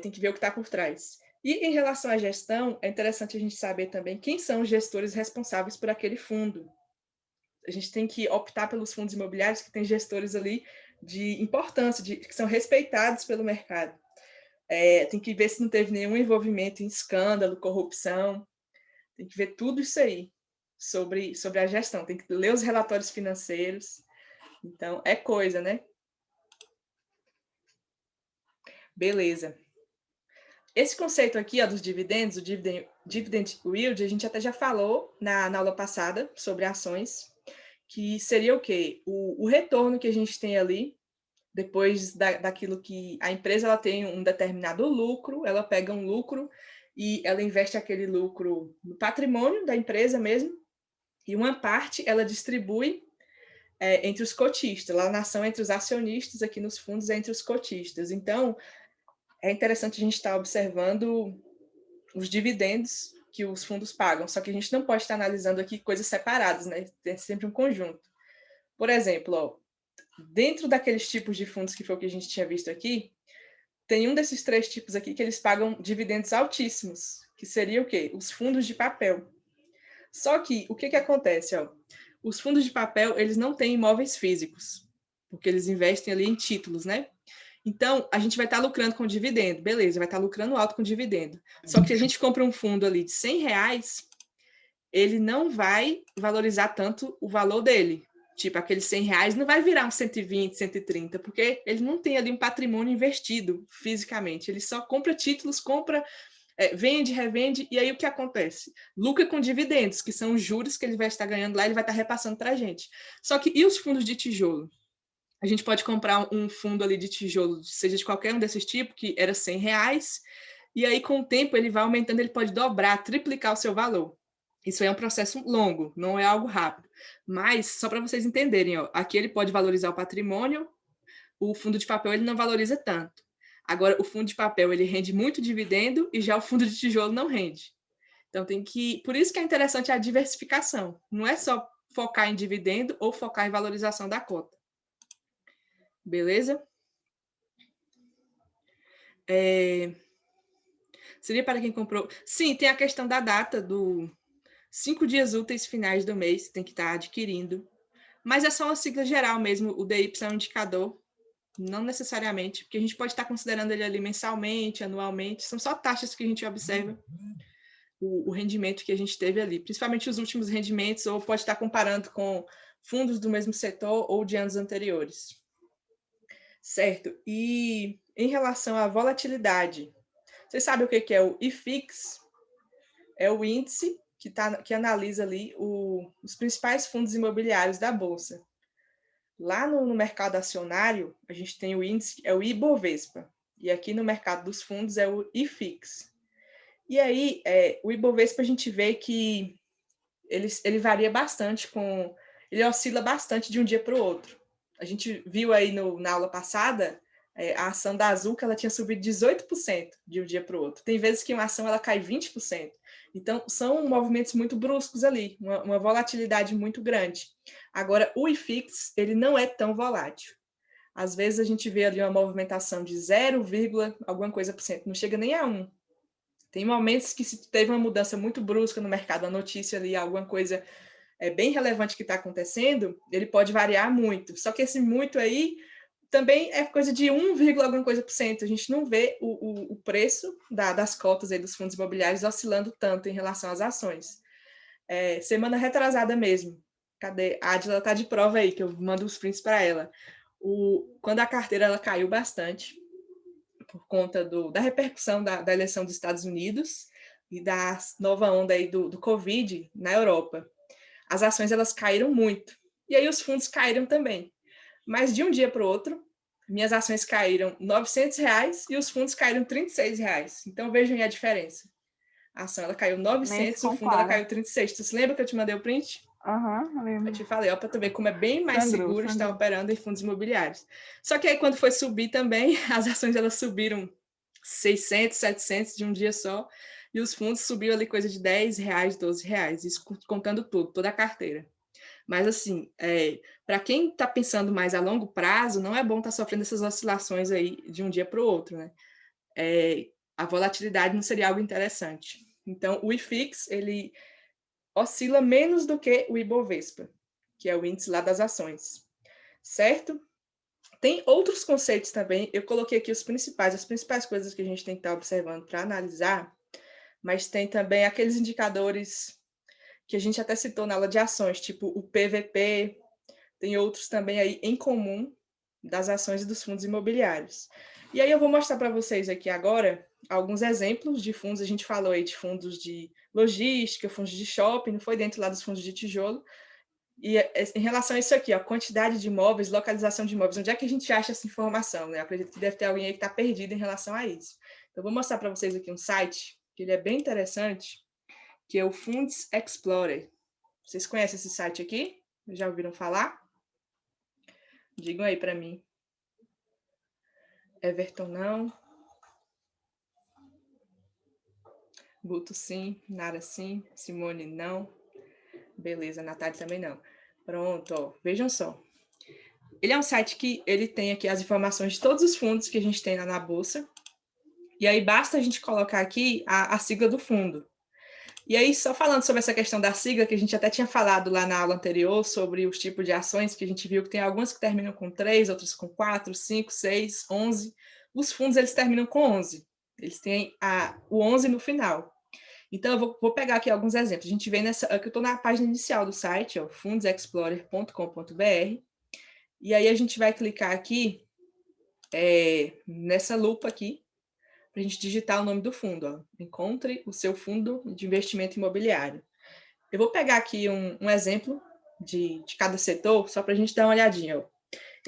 Tem que ver o que está por trás. E em relação à gestão, é interessante a gente saber também quem são os gestores responsáveis por aquele fundo. A gente tem que optar pelos fundos imobiliários que têm gestores ali de importância, que são respeitados pelo mercado. Tem que ver se não teve nenhum envolvimento em escândalo, corrupção, tem que ver tudo isso aí sobre a gestão, tem que ler os relatórios financeiros. Então, é coisa, né? Beleza. Esse conceito aqui, ó, dos dividendos, o dividend yield, a gente até já falou na aula passada sobre ações, que seria o quê? O retorno que a gente tem ali, depois daquilo que a empresa ela tem um determinado lucro, ela pega um lucro e ela investe aquele lucro no patrimônio da empresa mesmo, e uma parte ela distribui entre os cotistas, lá na ação entre os acionistas, aqui nos fundos entre os cotistas. Então, é interessante a gente estar observando os dividendos que os fundos pagam, só que a gente não pode estar analisando aqui coisas separadas, né? Tem sempre um conjunto. Por exemplo, ó, dentro daqueles tipos de fundos que foi o que a gente tinha visto aqui, tem um desses 3 tipos aqui que eles pagam dividendos altíssimos, que seria o quê? Os fundos de papel. Só que, o que acontece? Ó? Os fundos de papel, eles não têm imóveis físicos, porque eles investem ali em títulos, né? Então, a gente vai estar lucrando com dividendo, beleza, vai estar lucrando alto com dividendo. Só que se a gente compra um fundo ali de R$ 100, ele não vai valorizar tanto o valor dele. Tipo, aqueles R$ 100 não vai virar uns 120, 130, porque ele não tem ali um patrimônio investido fisicamente. Ele só compra títulos, vende, revende, e aí o que acontece? Lucra com dividendos, que são os juros que ele vai estar ganhando lá, ele vai estar repassando para a gente. Só que, e os fundos de tijolo? A gente pode comprar um fundo ali de tijolo, seja de qualquer um desses tipos, que era R$ 100, e aí com o tempo ele vai aumentando, ele pode dobrar, triplicar o seu valor. Isso é um processo longo, não é algo rápido. Mas, só para vocês entenderem, ó, aqui ele pode valorizar o patrimônio, o fundo de papel ele não valoriza tanto. Agora, o fundo de papel ele rende muito dividendo e já o fundo de tijolo não rende. Então, por isso que é interessante a diversificação. Não é só focar em dividendo ou focar em valorização da cota. Beleza? Seria para quem comprou. Sim, tem a questão da data do 5 dias úteis finais do mês, tem que estar adquirindo. Mas é só uma sigla geral mesmo, o DY é um indicador, não necessariamente, porque a gente pode estar considerando ele ali mensalmente, anualmente, são só taxas que a gente observa o rendimento que a gente teve ali, principalmente os últimos rendimentos, ou pode estar comparando com fundos do mesmo setor ou de anos anteriores. Certo? E em relação à volatilidade, você sabe o que é o IFIX? É o índice que analisa ali os principais fundos imobiliários da Bolsa. Lá no mercado acionário, a gente tem o índice, é o Ibovespa. E aqui no mercado dos fundos é o IFIX. E aí, o Ibovespa, a gente vê que ele varia bastante ele oscila bastante de um dia para o outro. A gente viu aí na aula passada, a ação da Azul, que ela tinha subido 18% de um dia para o outro. Tem vezes que uma ação ela cai 20%. Então, são movimentos muito bruscos ali, uma volatilidade muito grande. Agora, o IFIX, ele não é tão volátil. Às vezes a gente vê ali uma movimentação de 0, alguma coisa por cento, não chega nem a 1. Tem momentos que se teve uma mudança muito brusca no mercado, a notícia ali, alguma coisa bem relevante que está acontecendo, ele pode variar muito. Só que esse muito aí também é coisa de 1, alguma coisa por cento. A gente não vê o preço das cotas aí dos fundos imobiliários oscilando tanto em relação às ações. Semana retrasada mesmo. Cadê? A Adila está de prova aí, que eu mando os prints para ela. Quando a carteira ela caiu bastante, por conta da repercussão da eleição dos Estados Unidos e da nova onda aí do Covid na Europa. As ações elas caíram muito. E aí os fundos caíram também. Mas de um dia para o outro, minhas ações caíram R$ 900 e os fundos caíram R$ 36. Então vejam aí a diferença. A ação ela caiu 900, o fundo ela caiu 36. Tu se lembra que eu te mandei o print? Lembro. Eu te falei, para tu ver como é bem mais seguro estar operando em fundos imobiliários. Só que aí quando foi subir também, as ações elas subiram 600, 700 de um dia só, e os fundos subiram ali coisa de R$ 10, R$ 12, isso contando tudo, toda a carteira. Mas assim, para quem está pensando mais a longo prazo, não é bom estar sofrendo essas oscilações aí de um dia para o outro, né? a volatilidade não seria algo interessante. Então, o IFIX, ele oscila menos do que o Ibovespa, que é o índice lá das ações, certo? Tem outros conceitos também, eu coloquei aqui as principais coisas que a gente tem que estar observando para analisar, mas tem também aqueles indicadores que a gente até citou na aula de ações, tipo o PVP, tem outros também aí em comum das ações e dos fundos imobiliários. E aí eu vou mostrar para vocês aqui agora alguns exemplos de fundos. A gente falou aí de fundos de logística, fundos de shopping, não foi dentro lá dos fundos de tijolo. E em relação a isso aqui, a quantidade de imóveis, localização de imóveis, onde é que a gente acha essa informação? Né? Eu acredito que deve ter alguém aí que está perdido em relação a isso. Então, eu vou mostrar para vocês aqui um site, que ele é bem interessante, que é o Funds Explorer. Vocês conhecem esse site aqui? Já ouviram falar? Digam aí para mim. Everton não. Guto sim, Nara sim, Simone não. Beleza, Natália também não. Pronto, ó, vejam só. Ele é um site que ele tem aqui as informações de todos os fundos que a gente tem lá na bolsa. E aí basta a gente colocar aqui a sigla do fundo. E aí, só falando sobre essa questão da sigla, que a gente até tinha falado lá na aula anterior, sobre os tipos de ações, que a gente viu que tem algumas que terminam com 3, outras com 4, 5, 6, 11. Os fundos, eles terminam com 11. Eles têm o 11 no final. Então, eu vou pegar aqui alguns exemplos. A gente vê aqui eu estou na página inicial do site, ó, fundesexplorer.com.br. E aí, a gente vai clicar aqui, nessa lupa aqui, para a gente digitar o nome do fundo. Ó. Encontre o seu fundo de investimento imobiliário. Eu vou pegar aqui um exemplo de cada setor, só para a gente dar uma olhadinha. Ó.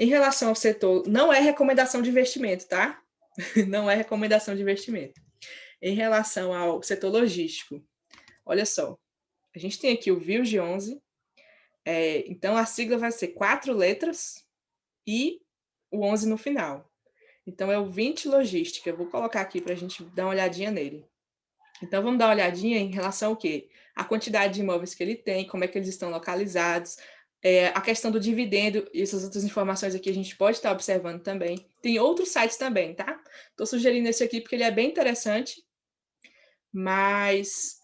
Em relação ao setor, não é recomendação de investimento, tá? Não é recomendação de investimento. Em relação ao setor logístico, olha só, a gente tem aqui o VILG 11, então a sigla vai ser 4 letras e o 11 no final. Então, é o 20 Logística. Eu vou colocar aqui para a gente dar uma olhadinha nele. Então, vamos dar uma olhadinha em relação ao quê? A quantidade de imóveis que ele tem, como é que eles estão localizados, a questão do dividendo, e essas outras informações aqui a gente pode estar observando também. Tem outros sites também, tá? Estou sugerindo esse aqui porque ele é bem interessante, mas...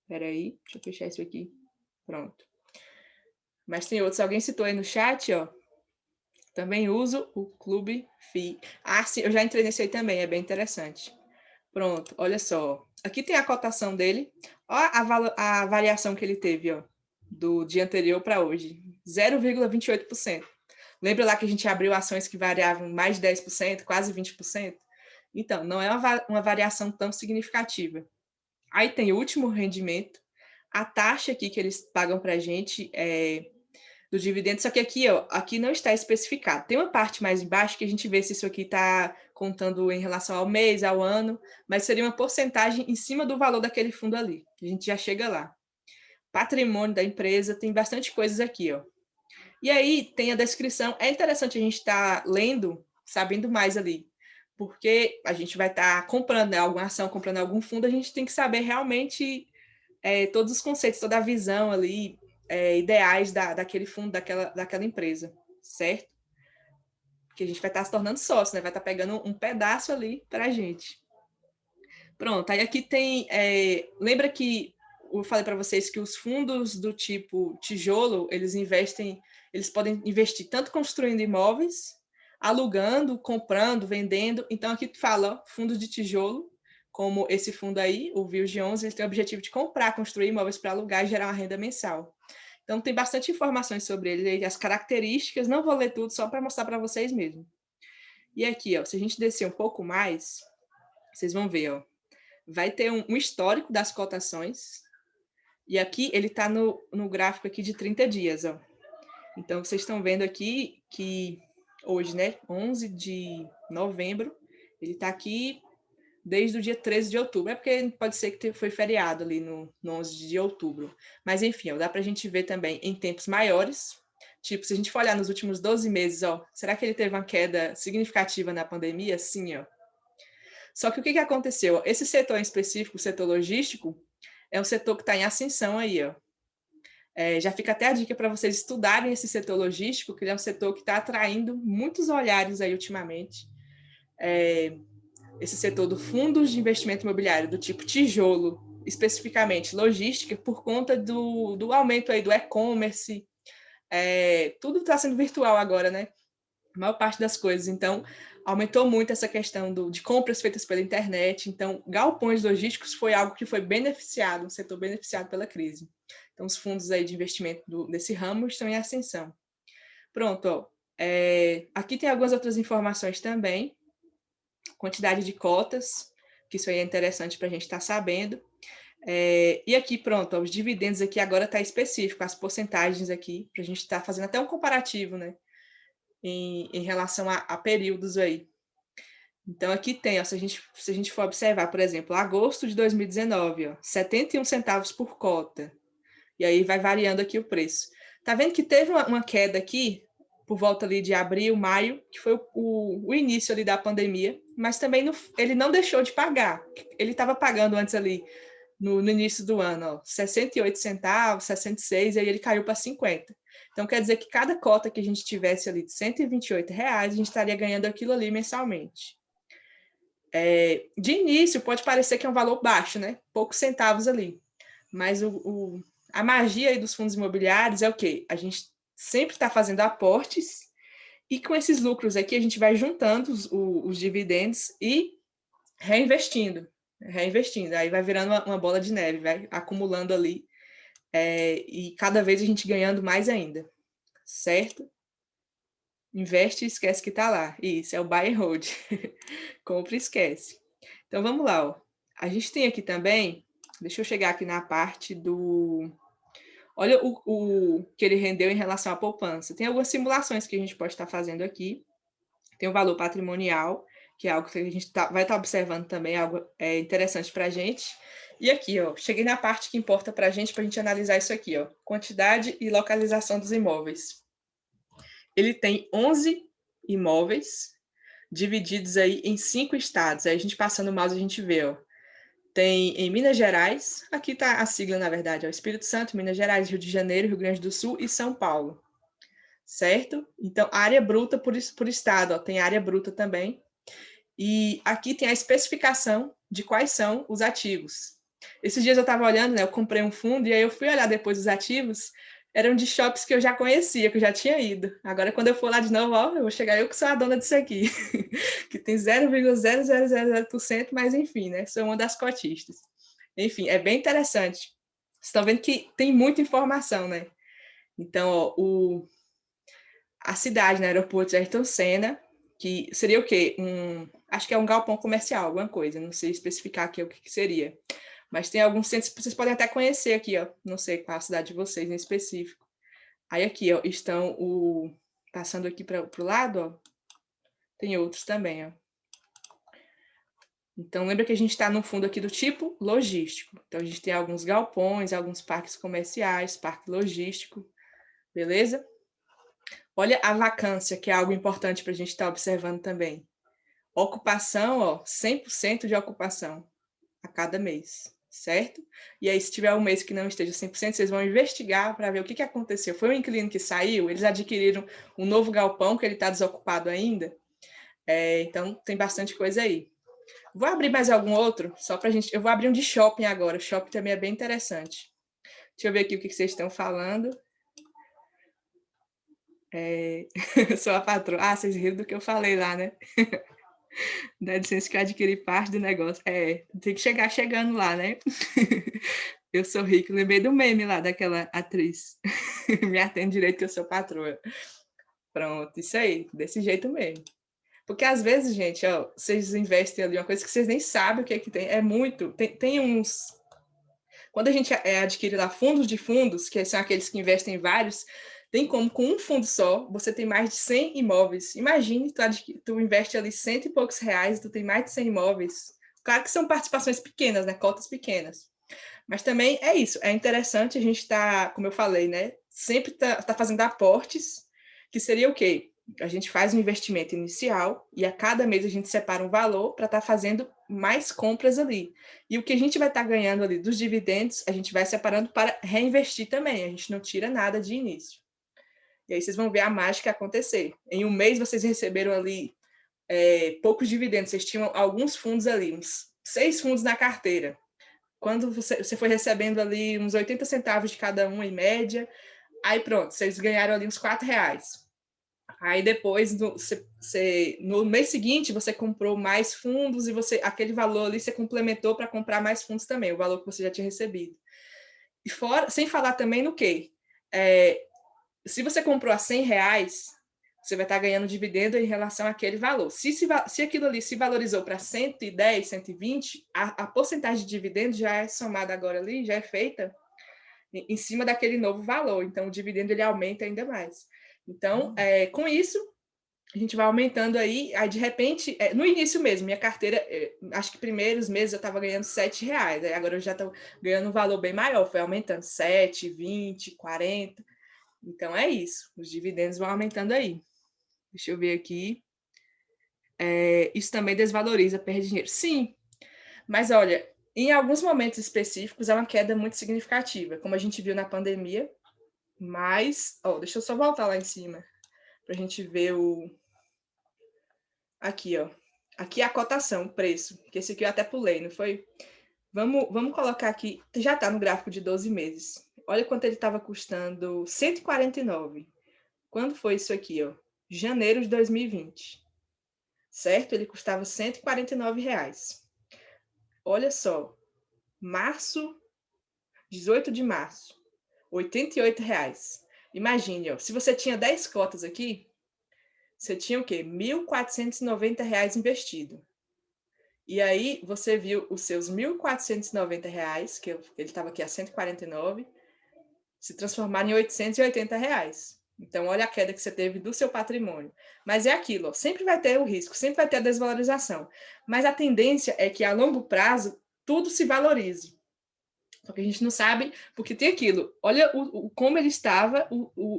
Peraí, deixa eu fechar isso aqui. Pronto. Mas tem outros. Alguém citou aí no chat, ó. Também uso o Clube FI. Ah, sim, eu já entrei nesse aí também, é bem interessante. Pronto, olha só. Aqui tem a cotação dele. Olha a variação que ele teve, ó, do dia anterior para hoje. 0,28%. Lembra lá que a gente abriu ações que variavam mais de 10%, quase 20%? Então, não é uma variação tão significativa. Aí tem o último rendimento. A taxa aqui que eles pagam para a gente do dividendo, só que aqui, ó, aqui não está especificado. Tem uma parte mais embaixo que a gente vê se isso aqui está contando em relação ao mês, ao ano, mas seria uma porcentagem em cima do valor daquele fundo ali, que a gente já chega lá. Patrimônio da empresa, tem bastante coisas aqui, ó. E aí tem a descrição. É interessante a gente estar lendo, sabendo mais ali, porque a gente vai estar comprando, né, alguma ação, comprando algum fundo, a gente tem que saber realmente todos os conceitos, toda a visão ali, ideais daquele fundo, daquela empresa, certo? Porque a gente vai estar se tornando sócio, né? Vai estar pegando um pedaço ali para a gente. Pronto, aí aqui tem... lembra que eu falei para vocês que os fundos do tipo tijolo, eles podem investir tanto construindo imóveis, alugando, comprando, vendendo. Então, aqui fala, ó, fundos de tijolo, como esse fundo aí, o VILG 11, ele tem o objetivo de comprar, construir imóveis para alugar e gerar uma renda mensal. Então, tem bastante informações sobre ele, as características, não vou ler tudo, só para mostrar para vocês mesmo. E aqui, ó, se a gente descer um pouco mais, vocês vão ver, ó, vai ter um histórico das cotações, e aqui ele está no gráfico aqui de 30 dias, ó. Então, vocês estão vendo aqui que hoje, né, 11 de novembro, ele está aqui desde o dia 13 de outubro. É porque pode ser que foi feriado ali no 11 de outubro. Mas, enfim, ó, dá para a gente ver também em tempos maiores. Tipo, se a gente for olhar nos últimos 12 meses, ó, será que ele teve uma queda significativa na pandemia? Sim, ó. Só que o que aconteceu? Esse setor em específico, o setor logístico, é um setor que está em ascensão aí, ó. Já fica até a dica para vocês estudarem esse setor logístico, que ele é um setor que está atraindo muitos olhares aí ultimamente. esse setor do fundos de investimento imobiliário do tipo tijolo, especificamente logística, por conta do aumento aí do e-commerce, tudo está sendo virtual agora, né? A maior parte das coisas. Então, aumentou muito essa questão de compras feitas pela internet. Então, galpões logísticos foi algo que foi beneficiado, um setor beneficiado pela crise. Então, os fundos aí de investimento desse ramo estão em ascensão. Pronto, ó. Aqui tem algumas outras informações também. Quantidade de cotas, que isso aí é interessante para a gente estar sabendo. E aqui, pronto, ó, os dividendos aqui agora está específico, as porcentagens aqui, para a gente estar fazendo até um comparativo, né? Em relação a períodos aí. Então, aqui tem, ó, se a gente for observar, por exemplo, agosto de 2019, ó, 71 centavos por cota. E aí vai variando aqui o preço. Tá vendo que teve uma queda aqui, por volta ali de abril, maio, que foi o início ali da pandemia, mas também ele não deixou de pagar. Ele estava pagando antes ali, no início do ano, ó, 68 centavos, 66, e aí ele caiu para 50. Então, quer dizer que cada cota que a gente tivesse ali de R$128, a gente estaria ganhando aquilo ali mensalmente. De início, pode parecer que é um valor baixo, né? Poucos centavos ali. Mas a magia aí dos fundos imobiliários é o quê? A gente sempre está fazendo aportes e com esses lucros aqui a gente vai juntando os dividendos e reinvestindo. Aí vai virando uma bola de neve, vai acumulando ali e cada vez a gente ganhando mais ainda, certo? Investe e esquece que está lá. Isso, é o buy and hold. Compra e esquece. Então, vamos lá. Ó. A gente tem aqui também, deixa eu chegar aqui na parte do... Olha o que ele rendeu em relação à poupança. Tem algumas simulações que a gente pode estar fazendo aqui. Tem o valor patrimonial, que é algo que a gente vai estar observando também, algo interessante para a gente. E aqui, ó, cheguei na parte que importa para a gente analisar isso aqui, ó, quantidade e localização dos imóveis. Ele tem 11 imóveis divididos aí em 5 estados. Aí a gente passando o mouse, a gente vê, ó, tem em Minas Gerais, aqui está a sigla, na verdade, ó, Espírito Santo, Minas Gerais, Rio de Janeiro, Rio Grande do Sul e São Paulo. Certo? Então, área bruta por estado, ó, tem área bruta também. E aqui tem a especificação de quais são os ativos. Esses dias eu estava olhando, né? Eu comprei um fundo e aí eu fui olhar depois os ativos, eram de shops que eu já conhecia, que eu já tinha ido. Agora, quando eu for lá de novo, ó, eu vou chegar eu que sou a dona disso aqui, que tem 0,0000%, mas enfim, né? Sou uma das cotistas. Enfim, é bem interessante. Vocês estão vendo que tem muita informação, né? Então, ó, a cidade, no aeroporto de Ayrton Senna, que seria o quê? Acho que é um galpão comercial, alguma coisa, não sei especificar aqui o que seria. Mas tem alguns centros que vocês podem até conhecer aqui, ó. Não sei qual a cidade de vocês em específico. Aí aqui, ó, estão passando aqui para o lado, ó. Tem outros também, ó. Então, lembra que a gente está no fundo aqui do tipo logístico. Então, a gente tem alguns galpões, alguns parques comerciais, parque logístico, beleza? Olha a vacância, que é algo importante para a gente estar observando também. Ocupação, ó, 100% de ocupação a cada mês, certo? E aí, se tiver um mês que não esteja 100%, vocês vão investigar para ver o que aconteceu. Foi um inquilino que saiu? Eles adquiriram um novo galpão que ele está desocupado ainda? Então, tem bastante coisa aí. Vou abrir mais algum outro, só para a gente... Eu vou abrir um de shopping agora. O shopping também é bem interessante. Deixa eu ver aqui o que vocês estão falando. Sou a patroa. Ah, vocês riram do que eu falei lá, né? Dá licença que eu adquiri parte do negócio. Tem que chegar chegando lá, né? Eu sou rico. Lembrei do meme lá daquela atriz. Me atende direito que eu sou patroa. Pronto, isso aí, desse jeito mesmo. Porque às vezes, gente, ó, vocês investem ali uma coisa que vocês nem sabem o que é que tem. É muito. Tem uns. Quando a gente adquire lá fundos de fundos, que são aqueles que investem em vários, tem como, com um fundo só, você tem mais de 100 imóveis. Imagine, tu investe ali cento e poucos reais, tu tem mais de 100 imóveis. Claro que são participações pequenas, né? Cotas pequenas. Mas também é isso, é interessante a gente estar, como eu falei, né? Sempre tá fazendo aportes, que seria o quê? A gente faz um investimento inicial e a cada mês a gente separa um valor para estar fazendo mais compras ali. E o que a gente vai estar ganhando ali dos dividendos, a gente vai separando para reinvestir também. A gente não tira nada de início. E aí vocês vão ver a mágica acontecer. Em um mês vocês receberam ali poucos dividendos, vocês tinham alguns fundos ali, uns 6 fundos na carteira. Quando você foi recebendo ali uns 80 centavos de cada um, em média, aí pronto, vocês ganharam ali uns R$4. Aí depois, no mês seguinte, você comprou mais fundos e aquele valor ali você complementou para comprar mais fundos também, o valor que você já tinha recebido. E fora, sem falar também no quê? Se você comprou a R$100, você vai estar ganhando dividendo em relação àquele valor. Se aquilo ali se valorizou para 110, 120, a porcentagem de dividendo já é somada agora ali, já é feita em cima daquele novo valor. Então, o dividendo ele aumenta ainda mais. Então, com isso, a gente vai aumentando aí de repente, no início mesmo, minha carteira, acho que primeiros meses eu estava ganhando R$7, aí agora eu já estou ganhando um valor bem maior, foi aumentando 7, 20, 40. Então, é isso, os dividendos vão aumentando aí. Deixa eu ver aqui. Isso também desvaloriza, perde dinheiro. Sim, mas olha, em alguns momentos específicos é uma queda muito significativa, como a gente viu na pandemia, mas, deixa eu só voltar lá em cima, para a gente ver aqui, aqui é a cotação, o preço, que esse aqui eu até pulei, não foi? Vamos colocar aqui, já está no gráfico de 12 meses. Olha quanto ele estava custando, 149. Quando foi isso aqui, janeiro de 2020, certo? Ele custava R$149. Olha só, março, 18 de março, R$88. Imagine, se você tinha 10 cotas aqui, você tinha o quê? R$1.490 investido. E aí você viu os seus R$1.490, que ele estava aqui a 149, se transformar em R$880. Então, olha a queda que você teve do seu patrimônio. Mas é aquilo, sempre vai ter o risco, sempre vai ter a desvalorização. Mas a tendência é que, a longo prazo, tudo se valorize. Só que a gente não sabe, porque tem aquilo. Olha como ele estava,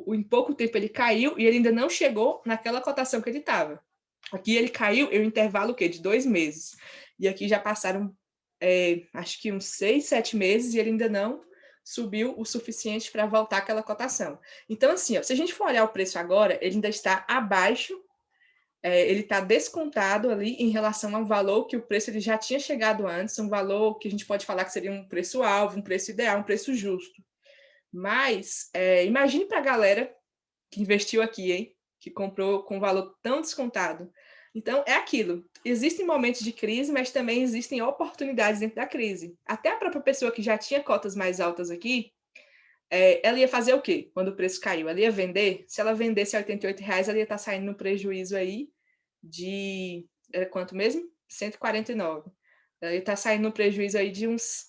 em pouco tempo ele caiu e ele ainda não chegou naquela cotação que ele estava. Aqui ele caiu em um intervalo de 2 meses. E aqui já passaram, acho que uns 6, 7 meses e ele ainda não subiu o suficiente para voltar àquela cotação. Então, assim, se a gente for olhar o preço agora, ele ainda está abaixo, ele está descontado ali em relação ao valor que o preço ele já tinha chegado antes, um valor que a gente pode falar que seria um preço-alvo, um preço ideal, um preço justo. Mas, imagine para a galera que investiu aqui, hein? Que comprou com valor tão descontado. Então, é aquilo. Existem momentos de crise, mas também existem oportunidades dentro da crise. Até a própria pessoa que já tinha cotas mais altas aqui, ela ia fazer o quê quando o preço caiu? Ela ia vender? Se ela vendesse a R$88, ela ia estar saindo no prejuízo aí de... quanto mesmo? 149. Ela ia estar saindo no prejuízo aí de uns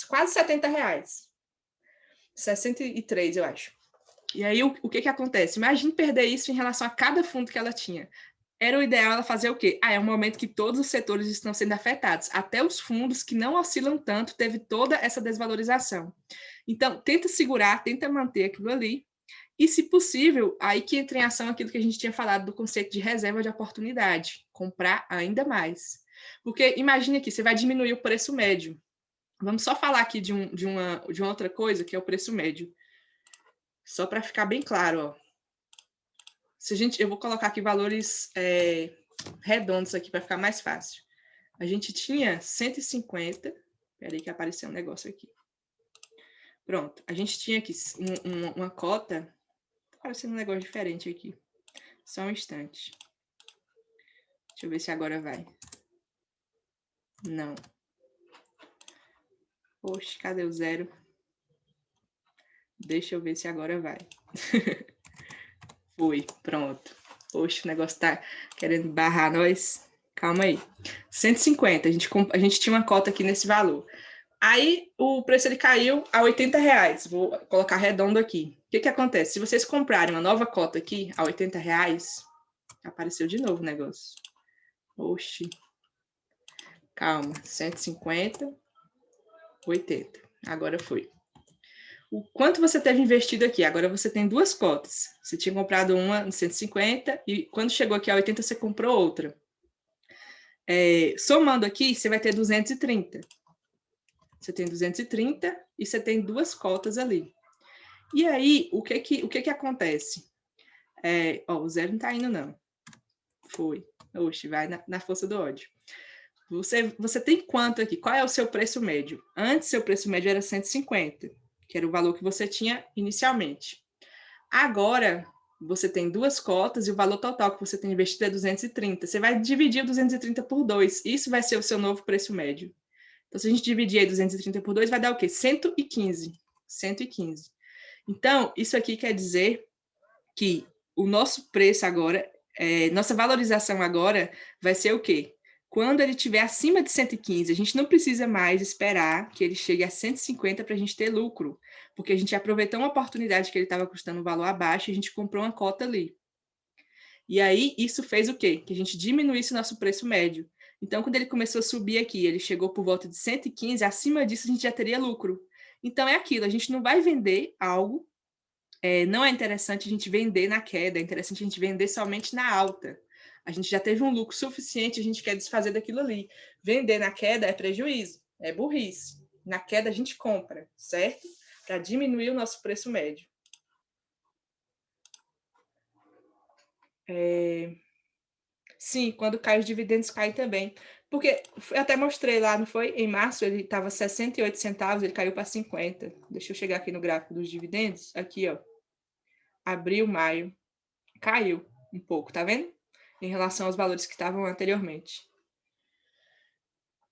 quase R$70. 63, eu acho. E aí, o que acontece? Imagine perder isso em relação a cada fundo que ela tinha. Era o ideal ela fazer o quê? É um momento que todos os setores estão sendo afetados. Até os fundos que não oscilam tanto, teve toda essa desvalorização. Então, tenta segurar, tenta manter aquilo ali. E, se possível, aí que entra em ação aquilo que a gente tinha falado do conceito de reserva de oportunidade. Comprar ainda mais. Porque, imagine aqui, você vai diminuir o preço médio. Vamos só falar aqui de uma outra coisa, que é o preço médio. Só para ficar bem claro, eu vou colocar aqui valores redondos aqui para ficar mais fácil. A gente tinha 150. Peraí que apareceu um negócio aqui. Pronto. A gente tinha aqui uma cota. Tá aparecendo um negócio diferente aqui. Só um instante. Deixa eu ver se agora vai. Não. Poxa, cadê o zero? Deixa eu ver se agora vai. Foi, pronto. Poxa, o negócio tá querendo barrar nós. Calma aí. 150, a gente tinha uma cota aqui nesse valor. Aí o preço ele caiu a R$80. Vou colocar redondo aqui. O que acontece? Se vocês comprarem uma nova cota aqui a R$80, apareceu de novo o negócio. Oxi. Calma. 150, 80. Agora foi. O quanto você teve investido aqui? Agora você tem 2 cotas. Você tinha comprado uma em 150 e quando chegou aqui a 80, você comprou outra. Somando aqui, você vai ter 230. Você tem 230 e você tem 2 cotas ali. E aí, o que acontece? O zero não está indo, não. Foi. Oxe, vai na força do ódio. Você tem quanto aqui? Qual é o seu preço médio? Antes, seu preço médio era 150, que era o valor que você tinha inicialmente. Agora, você tem 2 cotas e o valor total que você tem investido é 230. Você vai dividir 230 por 2. Isso vai ser o seu novo preço médio. Então, se a gente dividir aí 230 por 2, vai dar o quê? 115. 115. Então, isso aqui quer dizer que o nosso preço agora, nossa valorização agora vai ser o quê? Quando ele estiver acima de 115, a gente não precisa mais esperar que ele chegue a 150 para a gente ter lucro, porque a gente aproveitou uma oportunidade que ele estava custando um valor abaixo e a gente comprou uma cota ali. E aí, isso fez o quê? Que a gente diminuísse o nosso preço médio. Então, quando ele começou a subir aqui, ele chegou por volta de 115, acima disso a gente já teria lucro. Então, é aquilo, a gente não vai vender algo, não é interessante a gente vender na queda, é interessante a gente vender somente na alta. A gente já teve um lucro suficiente, a gente quer desfazer daquilo ali. Vender na queda é prejuízo, é burrice. Na queda a gente compra, certo? Para diminuir o nosso preço médio. Sim, quando cai os dividendos, cai também. Porque eu até mostrei lá, não foi? Em março ele estava 68 centavos, ele caiu para 50. Deixa eu chegar aqui no gráfico dos dividendos. Aqui, ó. Abril, maio. Caiu um pouco, tá vendo? Em relação aos valores que estavam anteriormente.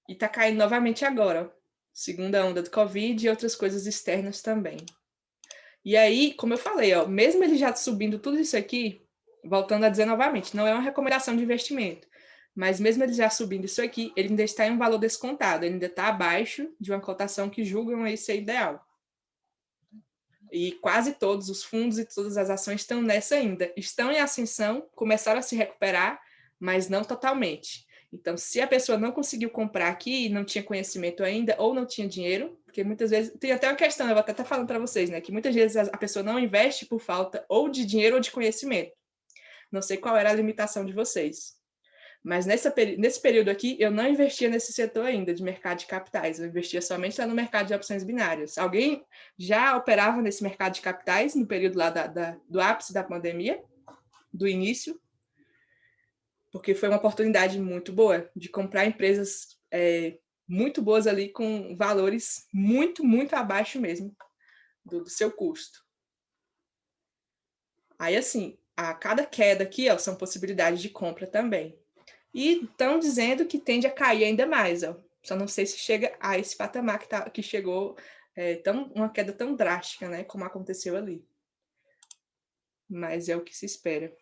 E tá caindo novamente agora, ó. Segunda onda do Covid e outras coisas externas também. E aí, como eu falei, ó, mesmo ele já subindo tudo isso aqui, voltando a dizer novamente, não é uma recomendação de investimento, mas mesmo ele já subindo isso aqui, ele ainda está em um valor descontado, ele ainda está abaixo de uma cotação que julgam aí ser ideal. E quase todos os fundos e todas as ações estão nessa ainda. Estão em ascensão, começaram a se recuperar, mas não totalmente. Então, se a pessoa não conseguiu comprar aqui e não tinha conhecimento ainda, ou não tinha dinheiro, porque muitas vezes, tem até uma questão, eu vou até estar falando para vocês, né, que muitas vezes a pessoa não investe por falta ou de dinheiro ou de conhecimento. Não sei qual era a limitação de vocês. Mas nesse período aqui, eu não investia nesse setor ainda de mercado de capitais, eu investia somente lá no mercado de opções binárias. Alguém já operava nesse mercado de capitais no período lá do ápice da pandemia, do início? Porque foi uma oportunidade muito boa de comprar empresas muito boas ali, com valores muito, muito abaixo mesmo do seu custo. Aí, assim, a cada queda aqui, ó, são possibilidades de compra também. E estão dizendo que tende a cair ainda mais, ó. Só não sei se chega a esse patamar que chegou, uma queda tão drástica, né, como aconteceu ali. Mas é o que se espera.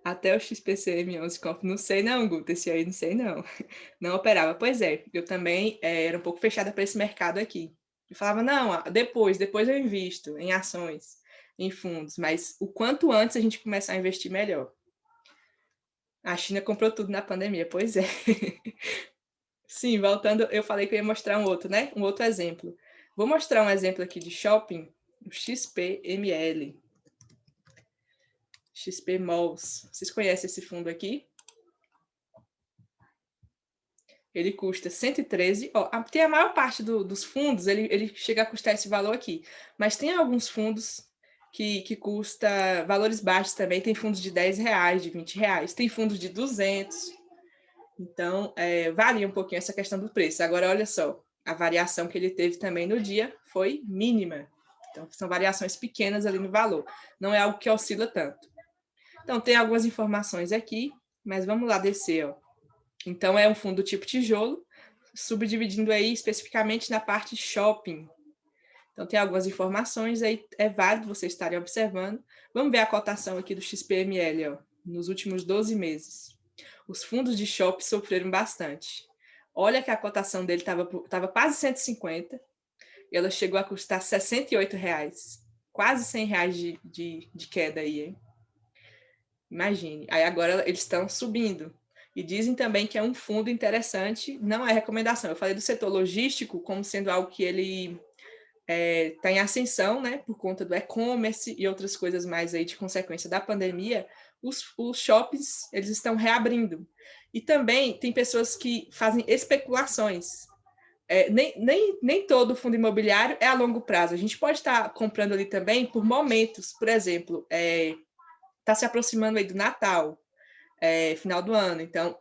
Até o XPCM11 Comp, não sei não, Guto, esse aí não sei não. Não operava. Pois é, eu também era um pouco fechada para esse mercado aqui. Eu falava, não, depois eu invisto em ações, em fundos, mas o quanto antes a gente começar a investir, melhor. A China comprou tudo na pandemia, pois é. Sim, voltando, eu falei que eu ia mostrar um outro, né? Um outro exemplo. Vou mostrar um exemplo aqui de shopping, o XPML. XP Malls. Vocês conhecem esse fundo aqui? Ele custa 113. Ó, tem a maior parte dos fundos, ele chega a custar esse valor aqui. Mas tem alguns fundos que custa valores baixos também. Tem fundos de R$10, de R$20. Tem fundos de 200. Então, varia um pouquinho essa questão do preço. Agora, olha só, a variação que ele teve também no dia foi mínima. Então, são variações pequenas ali no valor. Não é algo que oscila tanto. Então, tem algumas informações aqui, mas vamos lá descer, ó. Então, é um fundo tipo tijolo, subdividindo aí especificamente na parte shopping. Então, tem algumas informações aí, é válido vocês estarem observando. Vamos ver a cotação aqui do XPML, ó, nos últimos 12 meses. Os fundos de shopping sofreram bastante. Olha que a cotação dele estava quase 150, e ela chegou a custar R$68. Quase R$100 de queda aí, hein? Imagine. Aí agora eles estão subindo. E dizem também que é um fundo interessante, não é recomendação. Eu falei do setor logístico como sendo algo que ele está em ascensão, né, por conta do e-commerce e outras coisas mais aí de consequência da pandemia. Os shoppings, eles estão reabrindo. E também tem pessoas que fazem especulações. Nem todo fundo imobiliário é a longo prazo. A gente pode estar comprando ali também por momentos. Por exemplo, tá se aproximando aí do Natal, final do ano, então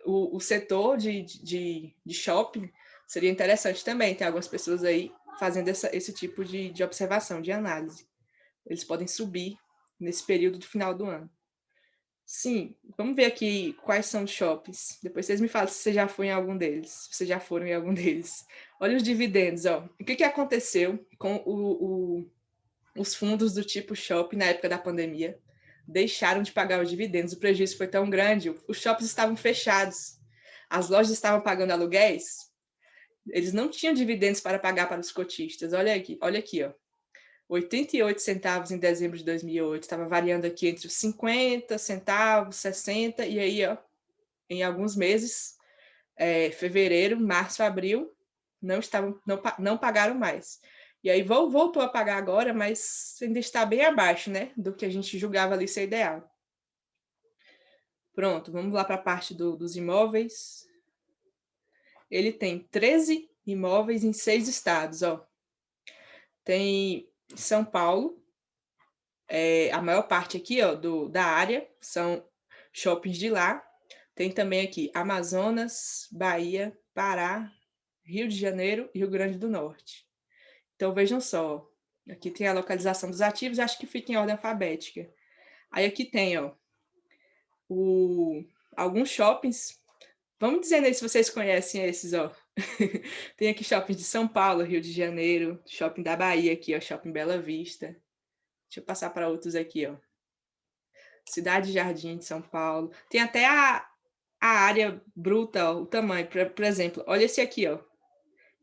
o setor de shopping seria interessante também, tem algumas pessoas aí fazendo esse tipo de observação, de análise. Eles podem subir nesse período do final do ano. Sim, vamos ver aqui quais são os shoppings. Depois vocês me falam se você já foi em algum deles, se vocês já foram em algum deles. Olha os dividendos, ó. O que aconteceu com os fundos do tipo shopping na época da pandemia? Deixaram de pagar os dividendos, o prejuízo foi tão grande, os shoppings estavam fechados, as lojas estavam pagando aluguéis, eles não tinham dividendos para pagar para os cotistas. Olha aqui, ó. 88 centavos em dezembro de 2008, estava variando aqui entre os 50 centavos, 60, e aí, ó, em alguns meses, fevereiro, março, abril, não pagaram mais. E aí voltou a pagar agora, mas ainda está bem abaixo, né, do que a gente julgava ali ser ideal. Pronto, vamos lá para a parte dos imóveis. Ele tem 13 imóveis em 6 estados, ó. Tem São Paulo, a maior parte aqui, ó, da área são shoppings de lá. Tem também aqui Amazonas, Bahia, Pará, Rio de Janeiro e Rio Grande do Norte. Então, vejam só, aqui tem a localização dos ativos, acho que fica em ordem alfabética. Aí aqui tem, ó, alguns shoppings. Vamos dizendo aí se vocês conhecem esses, ó. Tem aqui shopping de São Paulo, Rio de Janeiro, shopping da Bahia aqui, ó, shopping Bela Vista. Deixa eu passar para outros aqui, ó. Cidade Jardim de São Paulo. Tem até a área bruta, ó, o tamanho. Por exemplo, olha esse aqui, ó.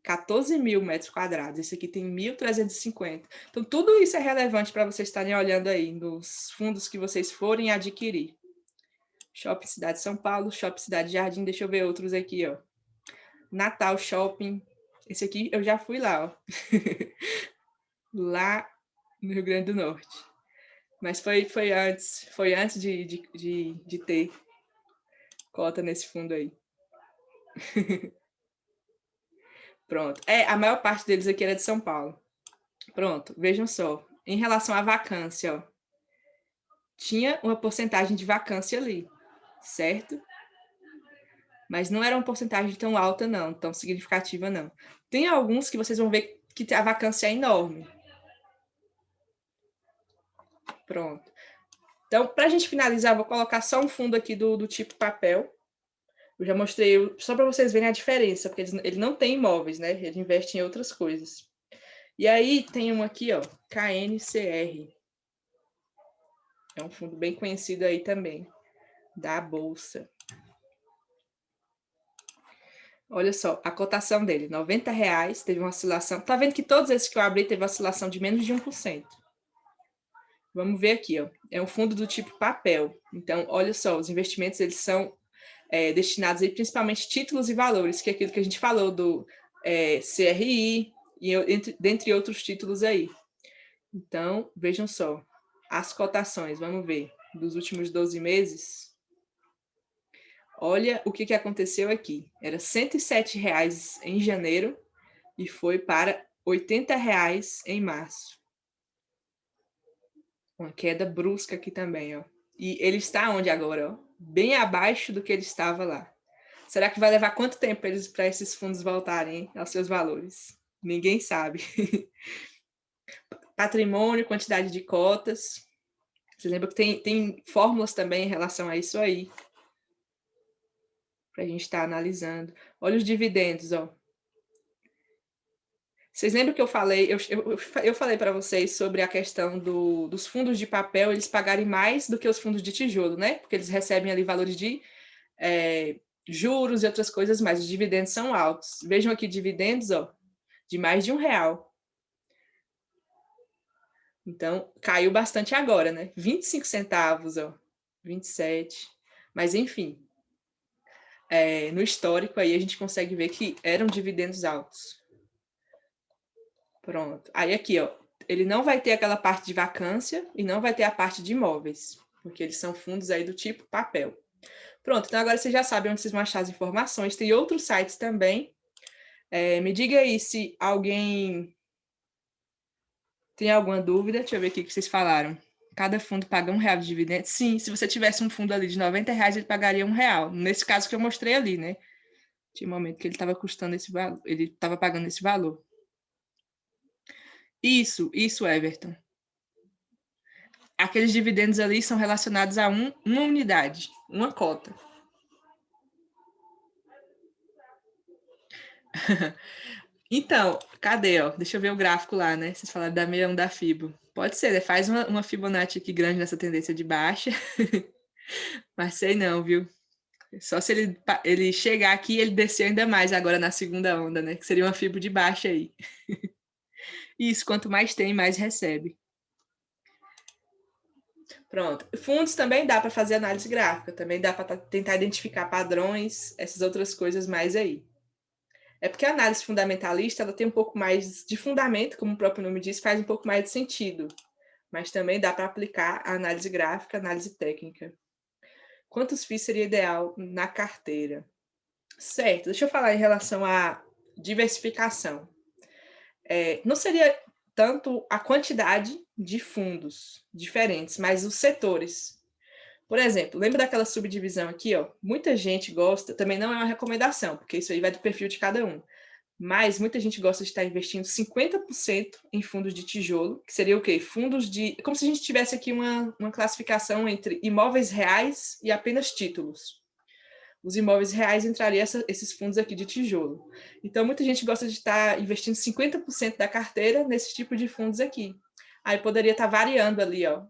14 mil metros quadrados. Esse aqui tem 1.350. Então, tudo isso é relevante para vocês estarem olhando aí nos fundos que vocês forem adquirir. Shopping Cidade de São Paulo, Shopping Cidade Jardim. Deixa eu ver outros aqui, ó. Natal Shopping. Esse aqui eu já fui lá, ó. Lá no Rio Grande do Norte. Mas foi antes de ter cota nesse fundo aí. Pronto. A maior parte deles aqui era de São Paulo. Pronto, vejam só. Em relação à vacância, ó, tinha uma porcentagem de vacância ali, certo? Mas não era uma porcentagem tão alta, não, tão significativa, não. Tem alguns que vocês vão ver que a vacância é enorme. Pronto. Então, para a gente finalizar, vou colocar só um fundo aqui do tipo papel. Eu já mostrei, só para vocês verem a diferença, porque ele não tem imóveis, né? Ele investe em outras coisas. E aí tem um aqui, ó, KNCR. É um fundo bem conhecido aí também, da Bolsa. Olha só, a cotação dele, R$90, teve uma oscilação. Tá vendo que todos esses que eu abri teve uma oscilação de menos de 1%. Vamos ver aqui, ó. É um fundo do tipo papel. Então, olha só, os investimentos, eles são destinados aí principalmente títulos e valores, que é aquilo que a gente falou do CRI, e dentre outros títulos aí. Então, vejam só, as cotações, vamos ver, dos últimos 12 meses. Olha o que aconteceu aqui. Era R$107 em janeiro e foi para R$80 em março. Uma queda brusca aqui também, ó. E ele está onde agora, ó? Bem abaixo do que ele estava lá. Será que vai levar quanto tempo para esses fundos voltarem aos seus valores? Ninguém sabe. Patrimônio, quantidade de cotas. Você lembra que tem fórmulas também em relação a isso aí, para a gente estar analisando. Olha os dividendos, ó. Vocês lembram que eu falei, eu falei para vocês sobre a questão dos fundos de papel, eles pagarem mais do que os fundos de tijolo, né? Porque eles recebem ali valores de juros e outras coisas mais. Os dividendos são altos. Vejam aqui dividendos, ó, de mais de R$1. Então, caiu bastante agora, né? 25 centavos, ó, 27. Mas, enfim, no histórico aí a gente consegue ver que eram dividendos altos. Pronto. Aí aqui, ó, ele não vai ter aquela parte de vacância e não vai ter a parte de imóveis, porque eles são fundos aí do tipo papel. Pronto, então agora vocês já sabem onde vocês vão achar as informações. Tem outros sites também. Me diga aí se alguém tem alguma dúvida. Deixa eu ver aqui o que vocês falaram. cada fundo paga R$ 1 de dividendo? Sim, se você tivesse um fundo ali de R$ 90, ele pagaria R$ 1. Nesse caso que eu mostrei ali, né? Tinha um momento que ele estava custando esse valor, ele estava pagando esse valor. Isso, Everton. Aqueles dividendos ali são relacionados a uma unidade, uma cota. Então, cadê, ó? Deixa eu ver o gráfico lá, né? Vocês falaram da 61 da FIBO. Pode ser, né? Faz uma Fibonacci aqui grande nessa tendência de baixa. Mas sei não, viu? Só se ele chegar aqui e ele descer ainda mais agora na segunda onda, né? Que seria uma FIBO de baixa aí. Isso, quanto mais tem, mais recebe. Pronto. Fundos também dá para fazer análise gráfica, também dá para tentar identificar padrões, essas outras coisas mais aí. É porque a análise fundamentalista ela tem um pouco mais de fundamento, como o próprio nome diz, faz um pouco mais de sentido. Mas também dá para aplicar a análise gráfica, a análise técnica. Quantos FIIs seria ideal na carteira? Certo, deixa eu falar em relação à diversificação. Não seria tanto a quantidade de fundos diferentes, mas os setores. Por exemplo, lembra daquela subdivisão aqui, ó? Muita gente gosta, também não é uma recomendação, porque isso aí vai do perfil de cada um. Mas muita gente gosta de estar investindo 50% em fundos de tijolo, que seria o quê? Fundos de... Como se a gente tivesse aqui uma classificação entre imóveis reais e apenas títulos. Os imóveis reais entrariam esses fundos aqui de tijolo. Então, muita gente gosta de estar investindo 50% da carteira nesse tipo de fundos aqui. Aí poderia estar variando ali, ó,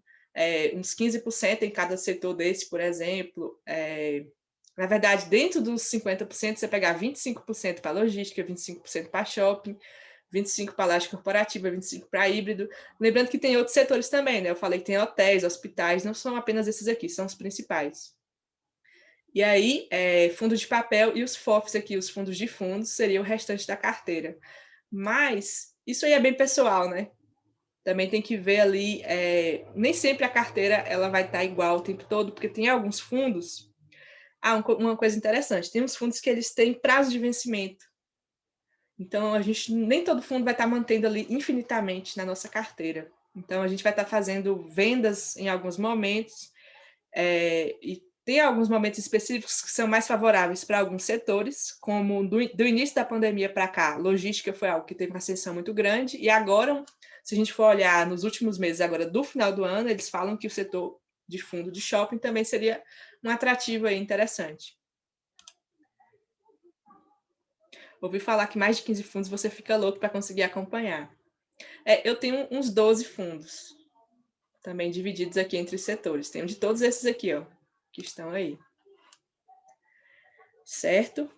uns 15% em cada setor desse, por exemplo. Na verdade, dentro dos 50%, você pegar 25% para logística, 25% para shopping, 25% para laje corporativa, 25% para híbrido. Lembrando que tem outros setores também, né? Eu falei que tem hotéis, hospitais, não são apenas esses aqui, são os principais. E aí, fundo de papel e os FOFs aqui, os fundos de fundos, seria o restante da carteira. Mas isso aí é bem pessoal, né? Também tem que ver ali, nem sempre a carteira ela vai estar igual o tempo todo, porque tem alguns fundos. Uma coisa interessante, tem uns fundos que eles têm prazo de vencimento. Então, nem todo fundo vai estar mantendo ali infinitamente na nossa carteira. Então, a gente vai estar fazendo vendas em alguns momentos, e tem alguns momentos específicos que são mais favoráveis para alguns setores, como do início da pandemia para cá, logística foi algo que teve uma ascensão muito grande, e agora, se a gente for olhar nos últimos meses, agora do final do ano, eles falam que o setor de fundo de shopping também seria um atrativo aí interessante. Ouvi falar que mais de 15 fundos você fica louco para conseguir acompanhar. Eu tenho uns 12 fundos, também divididos aqui entre os setores. Tenho de todos esses aqui, ó, que estão aí. Certo?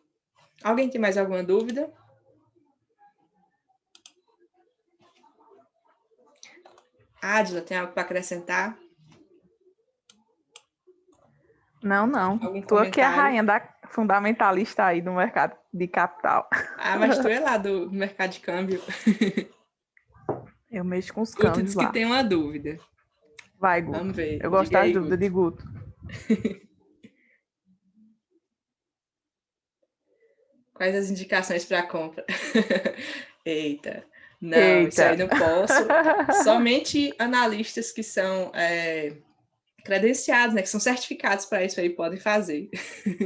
Alguém tem mais alguma dúvida? Adila, tem algo para acrescentar? Não. Tu aqui é a rainha da fundamentalista aí do mercado de capital. Mas tu é lá do mercado de câmbio. Eu mexo com os Guto câmbios diz lá. que tem uma dúvida. Vai, Guto. Vamos ver. Eu gosto das dúvidas de Guto. Quais as indicações para compra? Eita. Não, isso aí não posso. Somente analistas que são credenciados, né, que são certificados para isso aí podem fazer.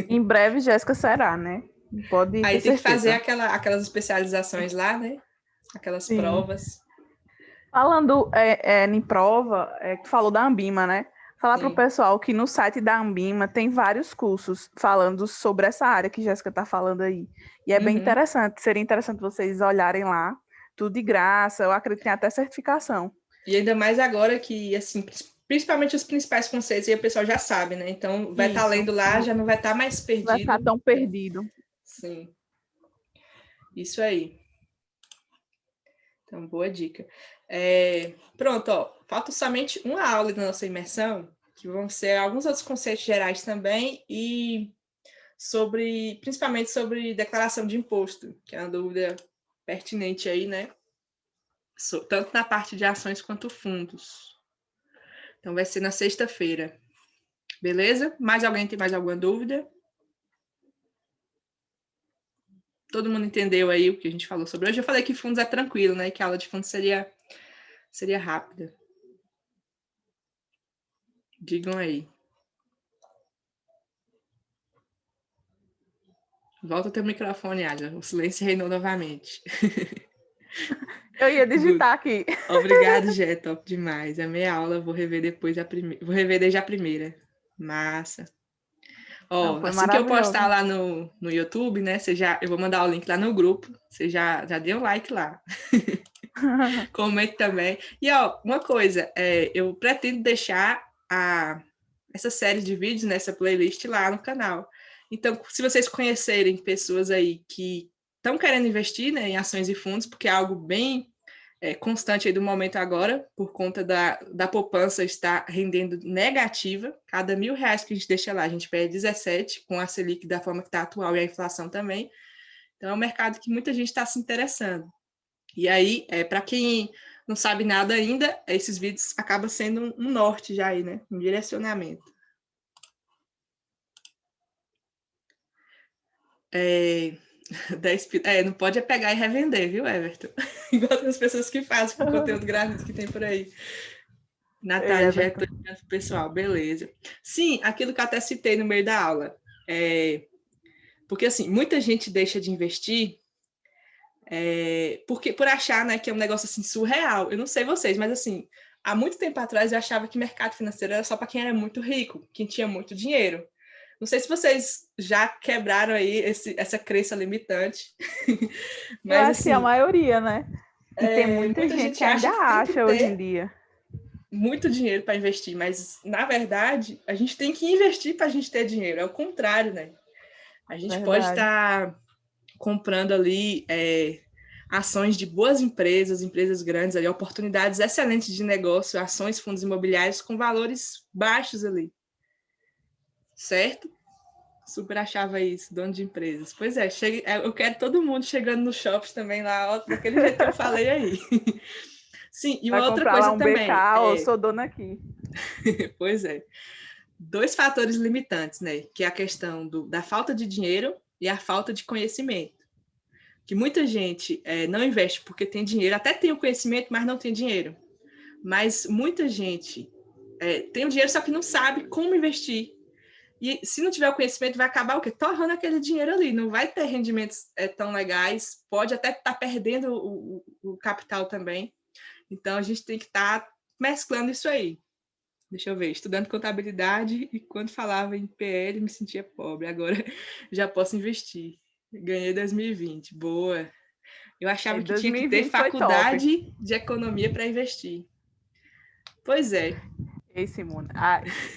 Em breve, Jéssica será, né? Pode Aí ter tem certeza. que fazer aquelas especializações lá, né? Aquelas Sim. provas. Falando em prova, que falou da Ambima, né? Falar para o pessoal que no site da Ambima tem vários cursos falando sobre essa área que Jéssica está falando aí. E é bem interessante, seria interessante vocês olharem lá, tudo de graça, eu acredito que tem até certificação. E ainda mais agora que, assim, principalmente os principais conceitos, aí o pessoal já sabe, né? Então, vai estar lendo lá, já não vai estar mais perdido. Vai ficar tão perdido. Sim. Isso aí. Então, boa dica. Pronto, ó. Falta somente uma aula da nossa imersão, que vão ser alguns outros conceitos gerais também, e principalmente sobre declaração de imposto, que é uma dúvida pertinente aí, né? Tanto na parte de ações quanto fundos. Então, vai ser na sexta-feira. Beleza? Mais alguém tem mais alguma dúvida? Todo mundo entendeu aí o que a gente falou sobre hoje? Eu falei que fundos é tranquilo, né? Que a aula de fundos seria rápida. Digam aí. Volta o teu microfone, Ádia. O silêncio reinou novamente. Eu ia digitar aqui. Obrigado, Jé. Top demais. A meia aula, vou rever depois Vou rever desde a primeira. Massa. Não, Ó, foi assim que eu postar maravilhoso. lá no YouTube, né? Eu vou mandar o link lá no grupo. Você já deu um like lá. Comente também. E, ó, uma coisa, eu pretendo deixar essa série de vídeos, nessa playlist lá no canal. Então, se vocês conhecerem pessoas aí que estão querendo investir, né, em ações e fundos, porque é algo bem constante aí do momento agora, por conta da poupança estar rendendo negativa. Cada R$ 1.000 que a gente deixa lá, a gente perde 17, com a Selic da forma que está atual e a inflação também. Então, é um mercado que muita gente está se interessando. E aí, para quem não sabe nada ainda, esses vídeos acabam sendo um norte já aí, né? Um direcionamento. Não pode pegar e revender, viu, Everton? Igual as pessoas que fazem com conteúdo gratuito que tem por aí. Natália, já estou dizendo pro pessoal, beleza. Sim, aquilo que eu até citei no meio da aula. Porque, assim, muita gente deixa de investir porque por achar, né, que é um negócio assim surreal. Eu não sei vocês, mas assim, há muito tempo atrás eu achava que mercado financeiro era só para quem era muito rico, quem tinha muito dinheiro. Não sei se vocês já quebraram aí essa crença limitante, Eu mas acho que a assim, maioria, né? E tem muita muita gente que gente ainda acha que tem que acha hoje em ter dia. muito dinheiro para investir, mas na verdade a gente tem que investir para a gente ter dinheiro. É o contrário, né? A gente pode Verdade. estar comprando ali ações de boas empresas, empresas grandes ali, oportunidades excelentes de negócio, ações, fundos imobiliários com valores baixos ali, certo? Super achava isso, dono de empresas. Pois é, eu quero todo mundo chegando no shopping também lá, ó, daquele jeito que eu falei aí. Sim, e Vai uma outra comprar lá coisa um também, BK, eu sou dona aqui. pois é, dois fatores limitantes, né? Que é a questão da falta de dinheiro e a falta de conhecimento. Que muita gente não investe porque tem dinheiro, até tem o conhecimento, mas não tem dinheiro. Mas muita gente tem o dinheiro, só que não sabe como investir. E se não tiver o conhecimento, vai acabar o quê? Torrando aquele dinheiro ali, não vai ter rendimentos tão legais, pode até estar perdendo o capital também. Então, a gente tem que estar mesclando isso aí. Deixa eu ver, estudando contabilidade e quando falava em PL me sentia pobre, agora já posso investir. Ganhei 2020, boa. Eu achava que tinha que ter 2020 foi top. faculdade de economia para investir. Pois é. Ei, Simone,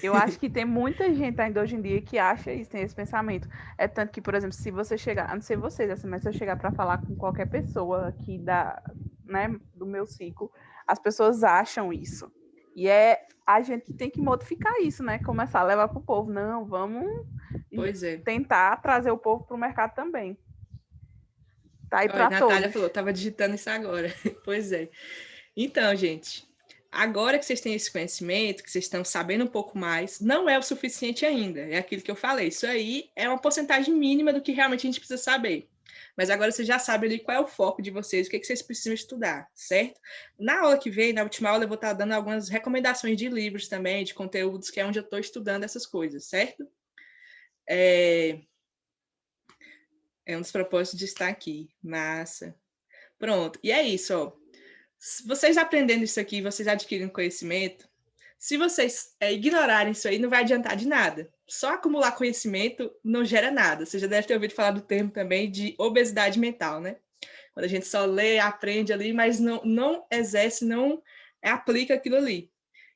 eu acho que tem muita gente ainda hoje em dia que acha isso, tem esse pensamento. É tanto que, por exemplo, se você chegar, a não ser vocês, assim, mas se eu chegar para falar com qualquer pessoa aqui né, do meu ciclo, as pessoas acham isso. E a gente tem que modificar isso, né? Começar a levar para o povo. Não, vamos tentar trazer o povo para o mercado também. Tá aí para todos. Natália falou, estava digitando isso agora. Pois é. Então, gente, agora que vocês têm esse conhecimento, que vocês estão sabendo um pouco mais, não é o suficiente ainda. É aquilo que eu falei. Isso aí é uma porcentagem mínima do que realmente a gente precisa saber. Mas agora você já sabe ali qual é o foco de vocês, o que vocês precisam estudar, certo? Na aula que vem, na última aula, eu vou estar dando algumas recomendações de livros também, de conteúdos, que é onde eu estou estudando essas coisas, certo? É um dos propósitos de estar aqui. Massa. Pronto. E é isso, ó. Vocês aprendendo isso aqui, vocês adquirindo conhecimento, se vocês ignorarem isso aí, não vai adiantar de nada. Só acumular conhecimento não gera nada. Você já deve ter ouvido falar do termo também de obesidade mental, né? Quando a gente só lê, aprende ali, mas não exerce, não aplica aquilo ali.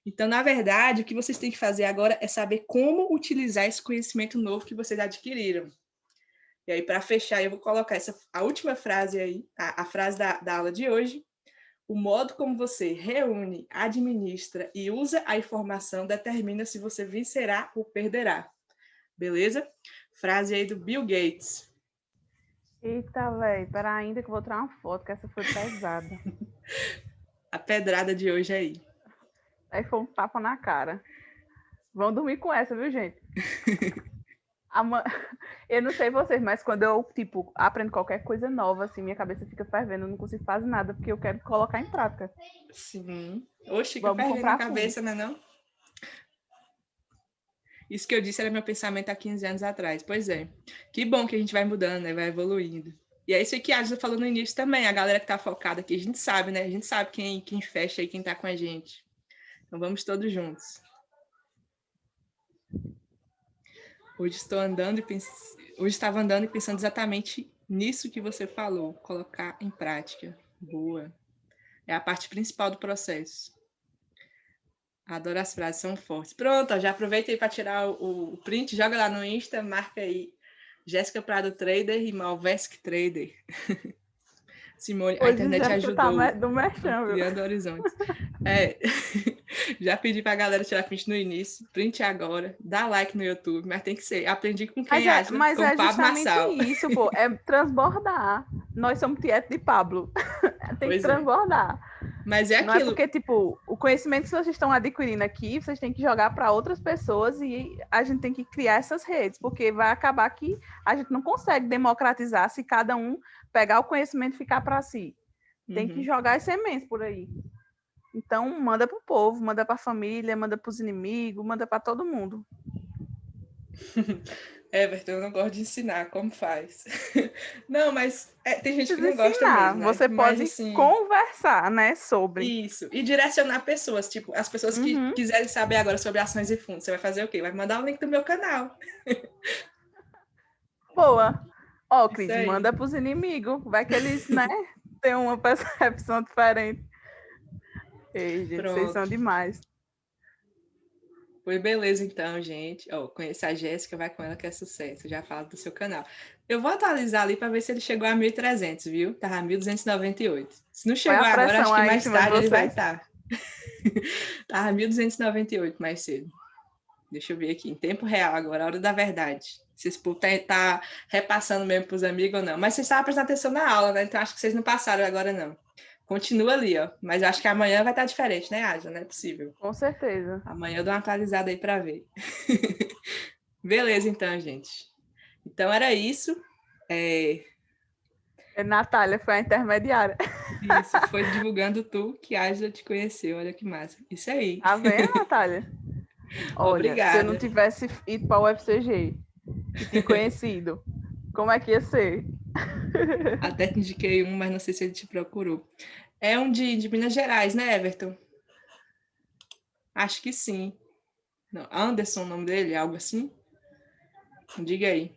Então, na verdade, o que vocês têm que fazer agora é saber como utilizar esse conhecimento novo que vocês adquiriram. E aí, para fechar, eu vou colocar a última frase aí, a frase da aula de hoje. O modo como você reúne, administra e usa a informação determina se você vencerá ou perderá. Beleza? Frase aí do Bill Gates. Eita, velho, pera ainda que eu vou tirar uma foto, que essa foi pesada. A pedrada de hoje aí. Aí foi um tapa na cara. Vão dormir com essa, viu, gente? Eu não sei vocês, mas quando eu, tipo, aprendo qualquer coisa nova, assim, minha cabeça fica fervendo, eu não consigo fazer nada, porque eu quero colocar em prática. Sim. Oxe, fica Vamos fervendo na comprar fundo. cabeça, né não? Isso que eu disse era meu pensamento há 15 anos atrás. Pois é. Que bom que a gente vai mudando, né? Vai evoluindo. E é isso que a Adila falou no início também. A galera que tá focada aqui, a gente sabe, né? A gente sabe quem fecha e quem tá com a gente. Então vamos todos juntos. Hoje estava andando e pensando exatamente nisso que você falou. Colocar em prática. Boa. É a parte principal do processo. Adoro as frases, são fortes. Pronto, ó, já aproveitei para tirar o print, joga lá no Insta, marca aí Jéssica Prado Trader e Malvesc Trader. Simone, a Hoje internet já ajudou, tá do merchan, viu? ampliando horizontes. É, já pedi para a galera tirar print no início, print agora, dá like no YouTube, mas tem que ser, aprendi com quem, Adila? Mas Com é Pablo justamente Marçal. isso, pô, é transbordar. Nós somos tieto de Pablo, tem que Pois é. transbordar. Mas é Não é aquilo. porque, tipo, o conhecimento que vocês estão adquirindo aqui, vocês têm que jogar para outras pessoas e a gente tem que criar essas redes, porque vai acabar que a gente não consegue democratizar se cada um pegar o conhecimento e ficar para si. Tem que jogar as sementes por aí. Então, manda pro povo, manda pra família, manda pros inimigos, manda para todo mundo. Everton, eu não gosto de ensinar como faz. Não, mas tem gente que não Ensinar, gosta mesmo, né? você Mas, pode assim, conversar, né, sobre. isso. E direcionar pessoas, tipo, as pessoas que quiserem saber agora sobre ações e fundos, você vai fazer o quê? Vai mandar o link do meu canal. Boa. Ó, Isso Cris, aí. manda pros inimigos. Vai que eles, né, têm uma percepção diferente. Ei, gente, vocês Pronto. são demais. Foi beleza, então, gente. Ó, conhecer a Jéssica, vai com ela que é sucesso. Já falo do seu canal. Eu vou atualizar ali para ver se ele chegou a 1.300, viu? Tava 1.298. Se não Olha chegou a agora, acho pressão que aí em mais cima de tarde ele vai vocês. estar. Tava 1.298 mais cedo. Deixa eu ver aqui, em tempo real agora, a hora da verdade. Se esse povo tá repassando mesmo para os amigos ou não. Mas vocês estavam prestando atenção na aula, né? Então acho que vocês não passaram agora, não. Continua ali, ó. Mas eu acho que amanhã vai estar diferente, né, Adja? Não é possível. Com certeza. Amanhã eu dou uma atualizada aí para ver. Beleza, então, gente. Então era isso. Natália foi a intermediária. Isso, foi divulgando tu que a Adja te conheceu. Olha que massa. Isso aí. Tá vendo, Natália? Olha, se eu não Obrigada. tivesse ido para o UFCG e te conhecido, como é que ia ser? Até te indiquei um, mas não sei se ele te procurou. É um de Minas Gerais, né, Everton? Acho que sim. Não, Anderson, o nome dele, algo assim? Diga aí.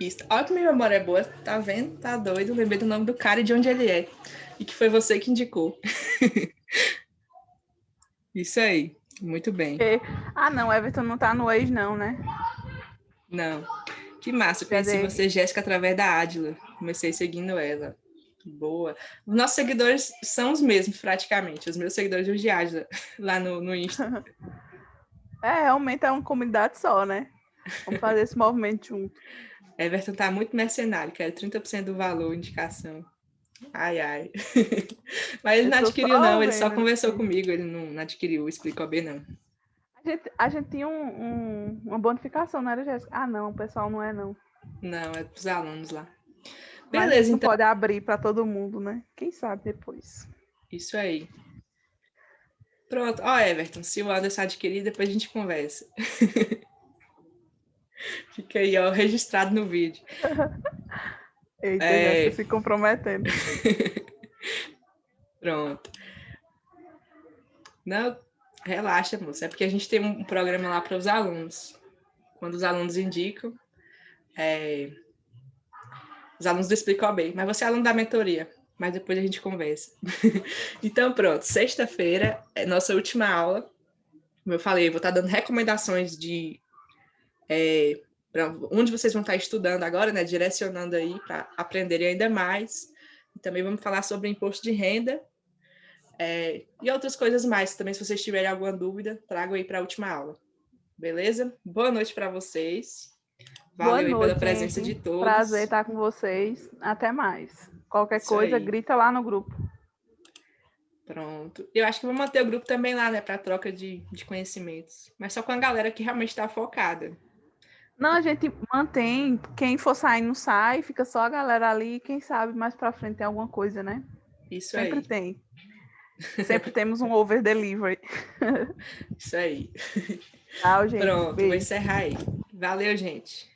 Isso. Olha que minha memória é boa, tá vendo? Tá doido. Lembrei do nome do cara e de onde ele é. E que foi você que indicou. Isso aí. Muito bem. Ah, não, Everton não tá no ex, não, né? Não. Que massa. Eu conheci você, Jéssica, através da Adila. Comecei seguindo ela. Boa. Os nossos seguidores são os mesmos, praticamente. Os meus seguidores de Adila, lá no Insta. Realmente é uma comunidade só, né? Vamos fazer esse movimento junto. Everton tá muito mercenário, quer 30% do valor, indicação. Ai, ai. Mas ele não adquiriu, não. Ele só conversou comigo, ele não adquiriu, explicou bem, não. A gente tinha uma bonificação, não era, Jéssica? Ah, não, o pessoal não é, não. Não, é pros alunos lá. Mas Beleza, não então. pode abrir para todo mundo, né? Quem sabe depois. Isso aí. Pronto. Ó, Everton, se o Anderson adquirir, depois a gente conversa. Fica aí, ó, registrado no vídeo. Eita, Jéssica se comprometendo. Pronto. Não, relaxa, moça. É porque a gente tem um programa lá para os alunos. Quando os alunos indicam, os alunos do Explicou Bem. Mas você é aluno da mentoria, mas depois a gente conversa. Então, pronto. Sexta-feira é nossa última aula. Como eu falei, eu vou estar dando recomendações de onde vocês vão estar estudando agora, né? Direcionando aí para aprenderem ainda mais. E também vamos falar sobre imposto de renda e outras coisas mais. Também, se vocês tiverem alguma dúvida, tragam aí para a última aula. Beleza? Boa noite para vocês. Valeu aí pela presença de todos. Prazer estar com vocês. Até mais. Qualquer Isso coisa, aí. grita lá no grupo. Pronto. Eu acho que vou manter o grupo também lá, né? Para troca de conhecimentos. Mas só com a galera que realmente está focada. Não, a gente mantém. Quem for sair, não sai. Fica só a galera ali. Quem sabe mais para frente tem alguma coisa, né? Isso Sempre aí. tem. Sempre temos um over delivery. Isso aí. Tchau, gente. Pronto, vou Beijo. encerrar aí. Valeu, gente.